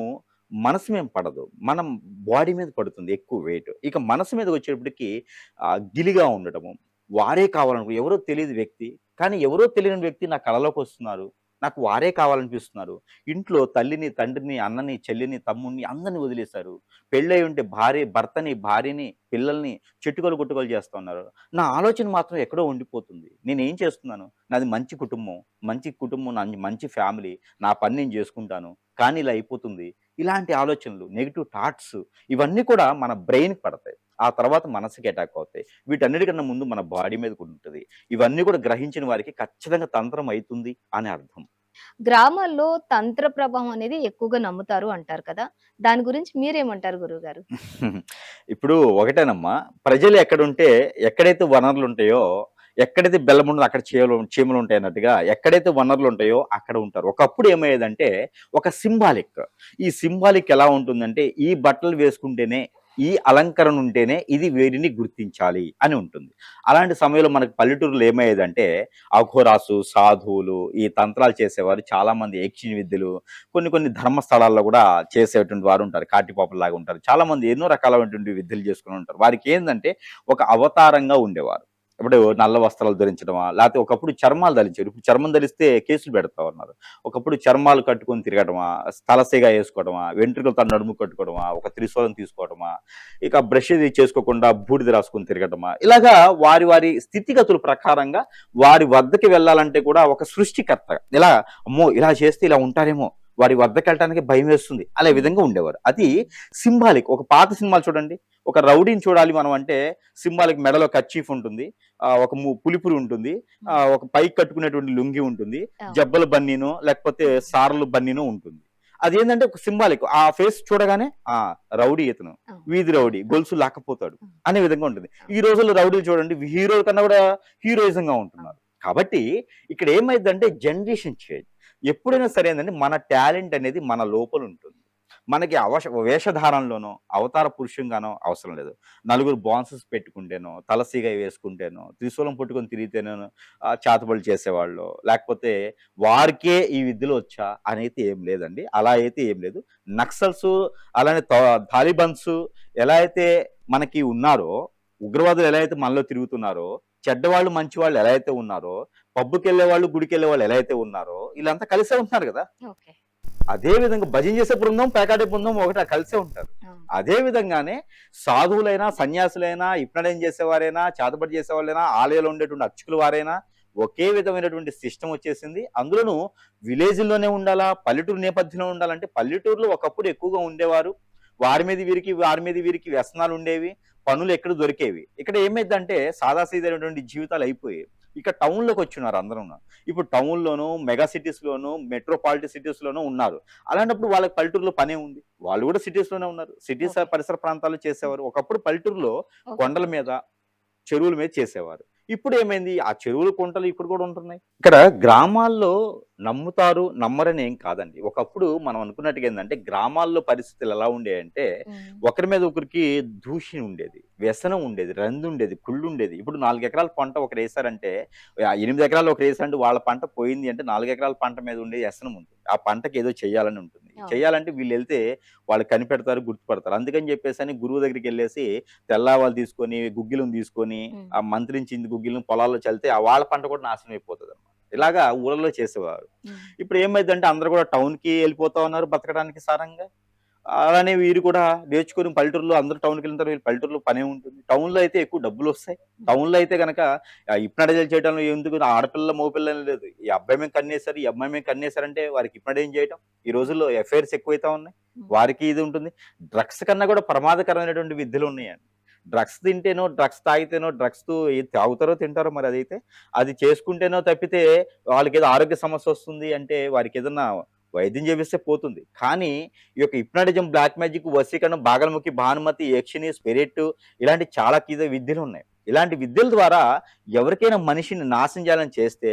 మనసు మీద పడదు. మనం బాడీ మీద పడుతుంది ఎక్కువ వెయిట్. ఇక మనసు మీదకొచ్చేటప్పటికి గిలిగా ఉండడము, వారే కావాలనుకో ఎవరో తెలీదు వ్యక్తి. కానీ ఎవరో తెలియని వ్యక్తి నా కలలోకొస్తున్నారు. నాకు వారే కావాలనిపిస్తున్నారు. ఇంట్లో తల్లిని, తండ్రిని, అన్నని, చెల్లిని, తమ్ముడిని అందరిని వదిలేశారు. పెళ్ళై ఉంటే భర్తని, భార్యని, పిల్లల్ని చెట్టుకోలు గుట్టుకోలు చేస్తా ఉన్నారు. నా ఆలోచన మాత్రం ఎక్కడో ఉండిపోతుంది. నేనేం చేస్తున్నాను? నాది మంచి కుటుంబం, మంచి ఫ్యామిలీ. నా పని నేను జేసుకుంటాను. కానీ ఇలా అయిపోతుంది. ఇలాంటి ఆలోచనలు, నెగెటివ్ థాట్స్ ఇవన్నీ కూడా మన బ్రెయిన్‌కి పడతాయి. ఆ తర్వాత మనసుకి అటాక్ అవుతాయి. వీటన్నిటికన్నా ముందు మన బాడీ మీదకుంటది. ఇవన్నీ కూడా గ్రహించిన వారికి ఖచ్చితంగా తంత్రం అయితుంది అని అర్థం. గ్రామాల్లో తంత్ర ప్రభావం అనేది ఎక్కువగా నమ్ముతారు అంటారు కదా! దాని గురించి మీరేమంటారు గురువుగారు? ఇప్పుడు ఒకటేనమ్మా, ప్రజలు ఎక్కడుంటే, ఎక్కడైతే వనరులుంటాయో, ఎక్కడైతే బెల్లముండదో అక్కడ చీమలుంటాయన్నట్టుగా, ఎక్కడైతే వనరులుంటాయో అక్కడ ఉంటారు. ఒకప్పుడు ఏమయ్యేదంటే, ఒక సింబాలిక్. ఈ సింబాలిక్ ఎలా ఉంటుందంటే, ఈ బట్టలు వేసుకుంటేనే, ఈ అలంకరణ ఉంటేనే ఇది వీరిని గుర్తించాలి అని ఉంటుంది. అలాంటి సమయంలో మనకు పల్లెటూరులో ఏమయ్యేదంటే, అఘోరాసు, సాధువులు, ఈ తంత్రాలు చేసేవారు చాలామంది యక్షిణి విద్యలు, కొన్ని ధర్మస్థలాల్లో గూడా చేసేటువంటి వారుంటారు. కాటిపాపల్లాగా ఉంటారు. చాలామంది ఎన్నో రకాలైనటువంటి విద్యలు చేసుకొని ఉంటారు. వారికేందంటే ఒక అవతారంగా ఉండేవారు. ఇప్పుడు నల్ల వస్త్రాలు ధరించడమా, లేతే ఒకప్పుడు చర్మాలు ధరించారు. ఇప్పుడు చర్మం ధరిస్తే కేసులు పెడతా ఉన్నారు. ఒకప్పుడు చర్మాలు కట్టుకొని తిరగడమా, తలసేగా యేసుకోవడమా, వెంట్రుకలతో నడుము కట్టుకోవడమా, ఒక త్రిశూలం తీసుకోవడమా, ఇక బ్రష్ ఇది చేసుకోకుండా బూడిద రాసుకొని తిరగడమా, ఇలాగా వారి స్థితిగతుల ప్రకారంగా వారి వద్దకి వెళ్ళాలంటే కూడా ఒక సృష్టికర్త. ఇలా అమ్మో! ఇలా చేస్తే ఇలా ఉంటారేమో, వారి వద్దకెళ్ళటానికి భయమేస్తుంది అనే విధంగా ఉండేవారు. అది సింబాలిక్. ఒక పాత సినిమాలు చూడండి. ఒక రౌడీని చూడాలి మనం అంటే సింబాలిక్ మెడలో కర్చీఫ్ ఉంటుంది. ఒక పులిపురు ఉంటుంది. ఒక పైకి కట్టుకునేటువంటి లుంగీ ఉంటుంది. అవును. జబ్బల బన్నీనో లేకపోతే సారలు బన్నీనో ఉంటుంది. అదేంటంటే ఒక సింబాలిక్. ఆ ఫేస్ చూడగానే రౌడీ ఇతను. అవును. వీధి రౌడీ. గొలుసు లాక్కపోతాడు అవును. అనే విధంగా ఉంటుంది. అవును. ఈ రోజుల్లో రౌడీలు చూడండి హీరోల కన్నా కూడా హీరోయిజంగా ఉంటున్నారు. కాబట్టి ఇక్కడ ఏమైద్దంటే జనరేషన్ చేంజ్. ఎప్పుడైనా సరే ఏందంటే మన టాలెంట్ అనేది మన లోపల ఉంటుంది. మనకి వేషధారణలోనో, అవతార పురుషంగానో అవసరం లేదు. నలుగురు బౌన్సర్స్ పెట్టుకుంటేనో, తలసీగ వేసుకుంటేనో, త్రిశూలం పట్టుకొని తిరిగితేనో చేతబడులు చేసేవాళ్ళో, లేకపోతే వారికే ఈ విద్యలు వచ్చా అనైతే ఏం లేదండి. అలా అయితే ఏం లేదు. నక్సల్స్ అలానే తాలిబన్స్ ఎలా అయితే మనకి ఉన్నారో, ఉగ్రవాదులు ఎలా అయితే మనలో తిరుగుతున్నారో, చెడ్డవాళ్ళు, మంచివాళ్ళు ఎలా అయితే ఉన్నారో, పబ్‌కెళ్ళేవాళ్ళు, గుడికెళ్ళేవాళ్ళు ఎలా అయితే ఉన్నారో, ఈళ్ళంతా కలిసే ఉంటున్నారు గదా! ఓకే. అదే విధంగా భజన చేసే బృందం, పేకాటే బృందం ఒకటే కలిసే ఉంటారు. అవును. అదే విధంగానే సాధువులైనా, సన్యాసులైనా, హిప్నటైజ్ చేసేవారైనా, చేతబడి చేసేవాళ్ళైనా, ఆలయాలో ఉండేటువంటి అర్చకుల వారైనా ఒకే విధమైనటువంటి సిస్టమ్ వచ్చేసింది. అందులోనూ విలేజ్‌ల్లోనే ఉండాలా, పల్లెటూరు నేపథ్యంలో ఉండాలంటే పల్లెటూరులో ఒకప్పుడు ఎక్కువగా ఉండేవారు. వారి మీద వీరికి వ్యసనాలుండేవి. పనులు ఎక్కడ దొరికేవి. ఇక్కడ ఏమైద్దంటే సాదాసీదైనటువంటి జీవితాలు అయిపోయాయి. ఇక టౌన్‌లోకొచ్చున్నారు అందరూను. ఇప్పుడు టౌన్‌లోను, మెగా సిటీస్‌లోను, మెట్రోపాలిటన్ సిటీస్‌లోనూ ఉన్నారు. అలాంటప్పుడు వాళ్ళకి పల్లెటూరులో పనేముంది? వాళ్ళు కూడా సిటీస్‌లోనే ఉన్నారు. Cities okay. పరిసర ప్రాంతాల్లో చేసేవారు. ఒకప్పుడు పల్లెటూరులో ఓకే. కొండల మీద, చెరువుల మీద చేసేవారు. ఇప్పుడేమైంది? ఆ చెరువులు, కుంటలు ఇప్పుడు కూడా ఉంటున్నాయి. ఇక్కడ గ్రామాల్లో నమ్ముతారు, నమ్మరని ఏం కాదండి. ఒకప్పుడు మనం అనుకున్నట్టుగా ఏందంటే గ్రామాల్లో పరిస్థితులు ఎలా ఉండేయంటే హ్మ్. ఒకరి మీద ఒకరికి దూషణ ఉండేది. వ్యసనం ఉండేది. రందుండేది. కుళ్ళుండేది. ఇప్పుడు 4 ఎకరాల పంట ఒకరేసారంటే 8 ఎకరాలు ఒకరేసారంటే వాళ్ళ పంట పోయింది అంటే 4 ఎకరాల పంట మీద ఉండే వ్యసనం ఉంటుంది. ఆ పంటకి ఏదో చేయాలని ఉంటుంది. అవును. చేయాలంటే వీళ్ళెళ్తే వాళ్ళు కనిపెడతారు, గుర్తుపడతారు. అందుకని చెప్పేసని గురువు దగ్గరికెళ్ళేసి తెల్లావాలు తీసుకొని, గుగ్గిలం తీసుకొని, హ్మ్. ఆ మంత్రించింది గుగ్గిలం పొలాల్లో చల్లితే ఆ వాళ్ళ పంట కూడా నాశనం అయిపోతదన్నమాట. ఇలాగా ఊరల్లో చేసేవారు. హ్మ్. ఇప్పుడు ఏమైద్దంటే అందరూ కూడా టౌన్‌కి ఎళ్ళిపోతా ఉన్నారు బతకడానికి సారంగా. అలానే వీరు కూడా నేర్చుకొని పల్లెటూరులో అందరూ టౌన్‌కెళ్తారు. వీళ్ళు పల్లెటూరులో పనేముంటుంది. టౌన్‌లో అయితే ఎక్కువ డబ్బులొస్తాయి. టౌన్‌లో అయితే గనక హిప్నటైజల్ చేయడంలో ఎందుకు ఆడపిల్ల, మగపిల్ల అని లేదు. ఈ అబ్బాయి మీద కన్నేసారు, ఈ అమ్మాయి మీద కన్నేసారంటే వారికి హిప్నటైజ్ చేయటం. ఈ రోజుల్లో ఎఫైర్స్ ఎక్కువైతా ఉన్నాయి. హ్మ్. వారికి ఇది ఉంటుంది. డ్రగ్స్ కన్నా కూడా ప్రమాదకరమైనటువంటి విద్యలున్నాయండి. డ్రగ్స్ తింటేనో, డ్రగ్స్ తాగితేనో, డ్రగ్స్‌తో ఏది తాగుతారో, తింటారో మరి అదైతే. అది చేసుకుంటేనో తప్పితే వాళ్ళకేదో ఆరోగ్య సమస్యొస్తుంది అంటే వారికేదన్నా వైద్యం చేపిస్తే పోతుంది. కానీ ఈ యొక్క హిప్నాటిజం, బ్లాక్ మ్యాజిక్, వశీకరణం, బాగలముఖి, భానుమతి, యక్షిణి, స్పిరిట్ ఇలాంటి చాలా విద్యలు ఉన్నాయి. ఇలాంటి విద్యల ద్వారా ఎవరికైనా మనిషిని నాశనం చేయాలని చేస్తే,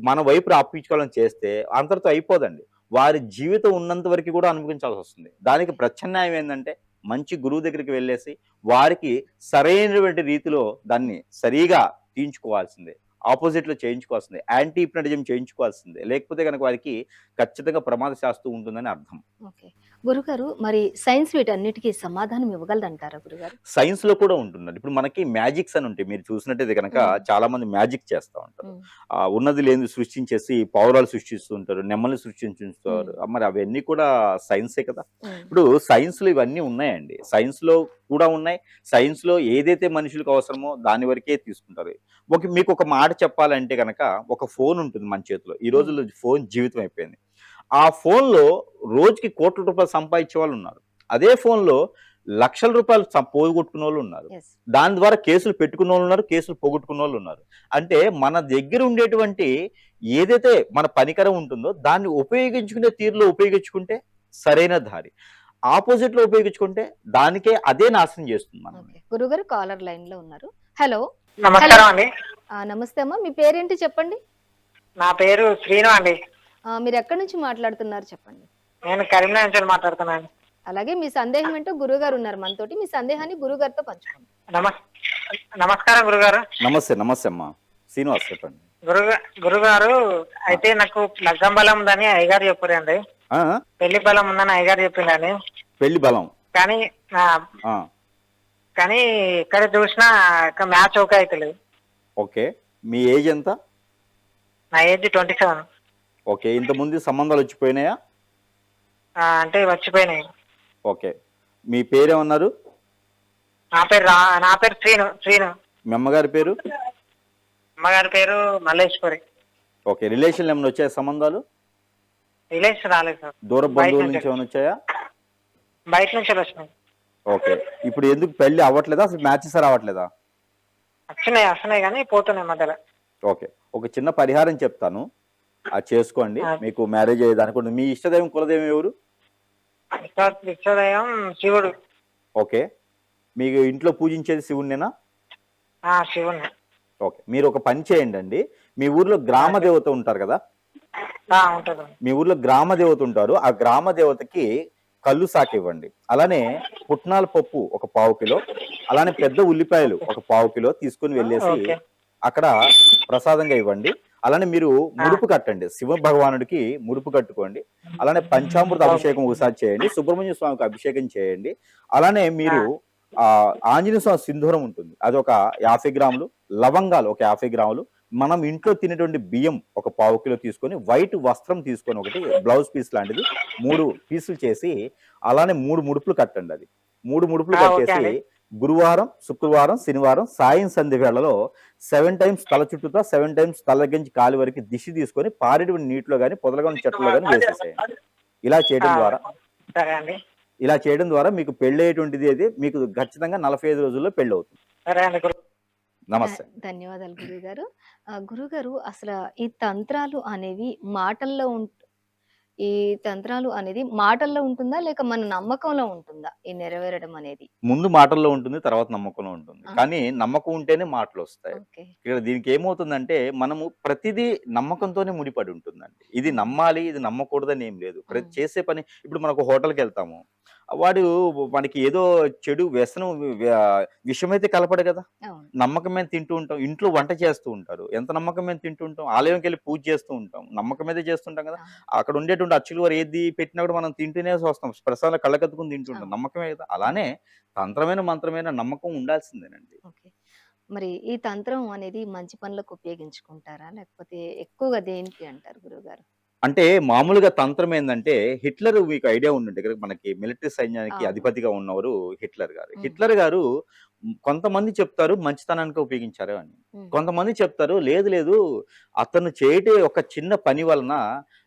మన వైపు రప్పించుకోవాలని చేస్తే అంతటితో అయిపోదండి. వారి జీవితం ఉన్నంత వరకు కూడా అనుభవించాల్సొస్తుంది. దానికి ప్రత్యామ్నాయం ఏందంటే మంచి గురువు దగ్గరికి వెళ్ళేసి వారికి సరైనటువంటి రీతిలో దాన్ని సరిగా తీయించుకోవాల్సిందే. ఆపోజిట్‌లో చేయించుకోవాల్సిందే. Anti hypnotism చేయించుకోవాల్సిందే. లేకపోతే గనక వారికి ఖచ్చితంగా ప్రమాద శాస్తు ఉంటుందని అర్థం. ఓకే. గురుగారు మరి సైన్స్ వీటన్నిటికి సమాధానం ఇవ్వగలదంటారా గురుగారు? సైన్స్‌లో కూడా ఉంటుందండి. ఇప్పుడు మనకి మ్యాజిక్స్ అని ఉంటాయి. మీరు చూసినట్టయితే గనక హ్మ్. చాలా మంది మ్యాజిక్ చేస్తా ఉంటారు. హ్మ్. ఉన్నది లేనిది సృష్టించేసి పావురాలు సృష్టిస్తూ ఉంటారు. నెమలిని సృష్టించుతారు. హ్మ్. మరి అవన్నీ కూడా సైన్సే కదా! హ్మ్. ఇప్పుడు సైన్స్‌లో ఇవన్నీ ఉన్నాయండి. సైన్స్‌లో కూడా ఉన్నాయి. సైన్స్‌లో ఏదైతే మనుషులకు అవసరమో దాని వరకే తీసుకుంటారు. మీకొక మాట చెప్పాలంటే గనక ఒక ఫోన్ ఉంటుంది మన చేతిలో. ఈ హ్మ్. రోజుల్లో ఫోన్ జీవితం అయిపోయింది. ఆ ఫోన్‌లో రోజుకి కోట్ల రూపాయలు సంపాదించే వాళ్ళున్నారు. అదే ఫోన్‌లో లక్షల రూపాయలు పోగొట్టుకున్నోళ్ళున్నారు. యెస్. దాని ద్వారా కేసులు పెట్టుకున్నోళ్ళున్నారు. కేసులు పోగొట్టుకున్నోళ్ళున్నారు. అంటే మన దగ్గర ఉండేటువంటి ఏదైతే మన పనికరం ఉంటుందో దాన్ని ఉపయోగించుకునే తీరులో ఉపయోగించుకుంటే సరైన దారి. ఆపోజిట్‌లో ఉపయోగించుకుంటే దానికే అదే నాశనం చేస్తుంది మనల్ని. ఓకే. గురుగారు కాలర్ లైన్‌లో ఉన్నారు. హలో. హలో. నమస్కారం అండి. నమస్తే అమ్మా. మీ పేరేంటి చెప్పండి? నా పేరు శ్రీను అండి. మీరెక్కడి నుంచి మాట్లాడుతున్నారు చెప్పండి? నేను కరీంనగర్ నుంచి మాట్లాడుతున్నాను. అలాగే మీ సందేహం ఏంటో గురువుగారు ఉన్నారు మనతోటి. మీ సందేహాన్ని గురువుగారితో పంచుకోండి. నమస్ నమస్కారం గురుగారు. నమస్తే. నమస్తే అమ్మా. శ్రీనివాస్ చెప్పండి. గురుగారు అయితే నాకు లగ్గం బలం ఉందని అయ్యగారు చెప్పారండి. ఆ! పెళ్లి బలం ఉందని అయ్యగారు చెప్పిండని. పెళ్లి బలం. కానీ ఆ! కానీ ఎక్కడ చూసినా మ్యాచ్ ఓకే అవుతలేదు. ఓకే. మీ ఏజ్ ఎంత? నా ఏజ్ 27. ఓకే. ఇంతకుముందు సంబంధాలు వచ్చిపోయినాయా? అంటే వచ్చిపోయినాయి. ఓకే. మీ పేరేమన్నారు? నా పేరు శ్రీను. మీ అమ్మగారి పేరు? అమ్మగారి పేరు మల్లేశ్వరి. ఓకే. రిలేషన్‌లో ఏమైనా వచ్చాయా సంబంధాలు? రిలేషన్ రాలేదు సార్. దూర బయట బంధువుల నుంచి నుంచి ఏమైనా వచ్చాయా? బయట నుంచి వచ్చినాయి. ఓకే. ఇప్పుడు ఎందుకు పెళ్లి అవ్వట్లేదా? అసలు మ్యాచెస్ రావట్లేదా? వస్తున్నాయి కానీ పోతున్నాయి మధ్యలో. ఓకే. ఒక చిన్న పరిహారం చెప్తాను. అది చేసుకోండి. ఆ. మీకు మ్యారేజ్ అయ్యేదనుకోండి. మీ ఇష్టదైవం, కులదైవం ఎవరు? ఇష్టదైవం శివుడు. ఓకే. మీకు ఇంట్లో పూజించేది శివుడినేనా? శివుని. ఓకే. మీరు ఒక పని చేయండండి. మీ ఊర్లో గ్రామ దేవత ఉంటారు కదా! ఉంటుంది. మీ ఊర్లో గ్రామ దేవత ఉంటారు. ఆ గ్రామ దేవతకి కళ్ళు సాకివ్వండి. అలానే పుట్నాల పప్పు ఒక 1/4 కిలో, అలానే పెద్ద ఉల్లిపాయలు ఒక 1/4 కిలో తీసుకొని వెళ్ళేసి ఓకే. అక్కడ ప్రసాదంగా ఇవ్వండి. అలానే మీరు ముడుపు కట్టండి. శివ భగవానుడికి ముడుపు కట్టుకోండి. అలానే పంచామృత అభిషేకం ఒకసారి చేయండి. సుబ్రహ్మణ్య స్వామికి అభిషేకం చేయండి. అలానే మీరు ఆంజనేయ స్వామి సింధూరం ఉంటుంది. అదొక 50 గ్రాములు, లవంగాలు ఒక 50 గ్రాములు, మనం ఇంట్లో తినేటువంటి బియ్యం ఒక 1/4 కిలో తీసుకొని, వైట్ వస్త్రం తీసుకొని ఒకటి బ్లౌజ్ పీస్ లాంటిది 3 పీసులు చేసి అలానే 3 ముడుపులు కట్టండి. అది 3 ముడుపులు ఓకే కట్టేసి అండి. గురువారం, శుక్రవారం, శనివారం సాయం సంధ్య వేళలో 7 టైమ్స్ తల చుట్టూతా 7 టైమ్స్ తల దగ్గర నుంచి కాలి వరకు దిష్టి తీసుకొని పారేటువంటి నీటిలో గాని, పొదలగాని చెట్లలో గాని వేసేసేయండి. ఇలా చేయడం ద్వారా సరే అండి. ఇలా చేయడం ద్వారా మీకు పెళ్ళయ్యేటువంటిది అది మీకు ఖచ్చితంగా 45 రోజుల్లో పెళ్లి అవుతుంది. సరే అండి. నమస్తే. ధన్యవాదాలు గురువుగారు. గురువుగారు అసలు ఈ తంత్రాలు అనేవి మాటల్లో ఈ తంత్రాలు అనేది మాటల్లో ఉంటుందా? లేక మన నమ్మకంలో ఉంటుందా? ఈ నెరవేరడం అనేది? ముందు మాటల్లో ఉంటుంది. తర్వాత నమ్మకంలో ఉంటుంది. ఆ! కానీ నమ్మకం ఉంటేనే మాటలొస్తాయి. ఓకే. ఇక్కడ దీనికి ఏమవుతుందంటే మనము ప్రతిదీ నమ్మకంతోనే ముడిపడి ఉంటుందండి. ఇది నమ్మాలి, ఇది నమ్మకూడదని ఏం లేదు. ప్రతి చేసే పని ఇప్పుడు మనకు హోటల్‌కెళ్తాము. వాడు మనకి ఏదో చెడు వ్యసనం విషమైతే కలపడు కదా! అవును. నమ్మకం మీద తింటూ ఉంటాం. ఇంట్లో వంట చేస్తూ ఉంటారు. ఎంత నమ్మకం మీద తింటూ ఉంటాం. ఆలయంకెళ్ళి పూజ చేస్తూ ఉంటాం. నమ్మకం మీదే చేస్తుంటాం కదా! అవును. అక్కడ ఉండేటువంటి అచ్చులు వారు ఏది పెట్టినా కూడా మనం తింటూనే వస్తాం. ప్రసాదంలో కళ్ళకద్దుకుని తింటుంటాం. అవును. నమ్మకమే కదా! అలానే తంత్రమైన, మంత్రమైన నమ్మకం ఉండాల్సిందేనండి. ఓకే. మరి ఈ తంత్రం అనేది మంచి పనులకు ఉపయోగించుకుంటారా? లేకపోతే ఎక్కువగా దేనికి అంటారు గురువుగారు? అంటే మామూలుగా తంత్రం ఏందంటే హిట్లర్ మీకు ఐడియా ఉండుంటే గనక మనకి మిలిటరీ సైన్యానికి అవును. అధిపతిగా ఉన్నవారు హిట్లర్ గారు. హ్మ్. హిట్లర్ గారు కొంతమంది చెప్తారు మంచితనానికి ఉపయోగించారు అని. హ్మ్. కొంతమంది చెప్తారు లేదు లేదు అతను చేయటే ఒక చిన్న పని వలన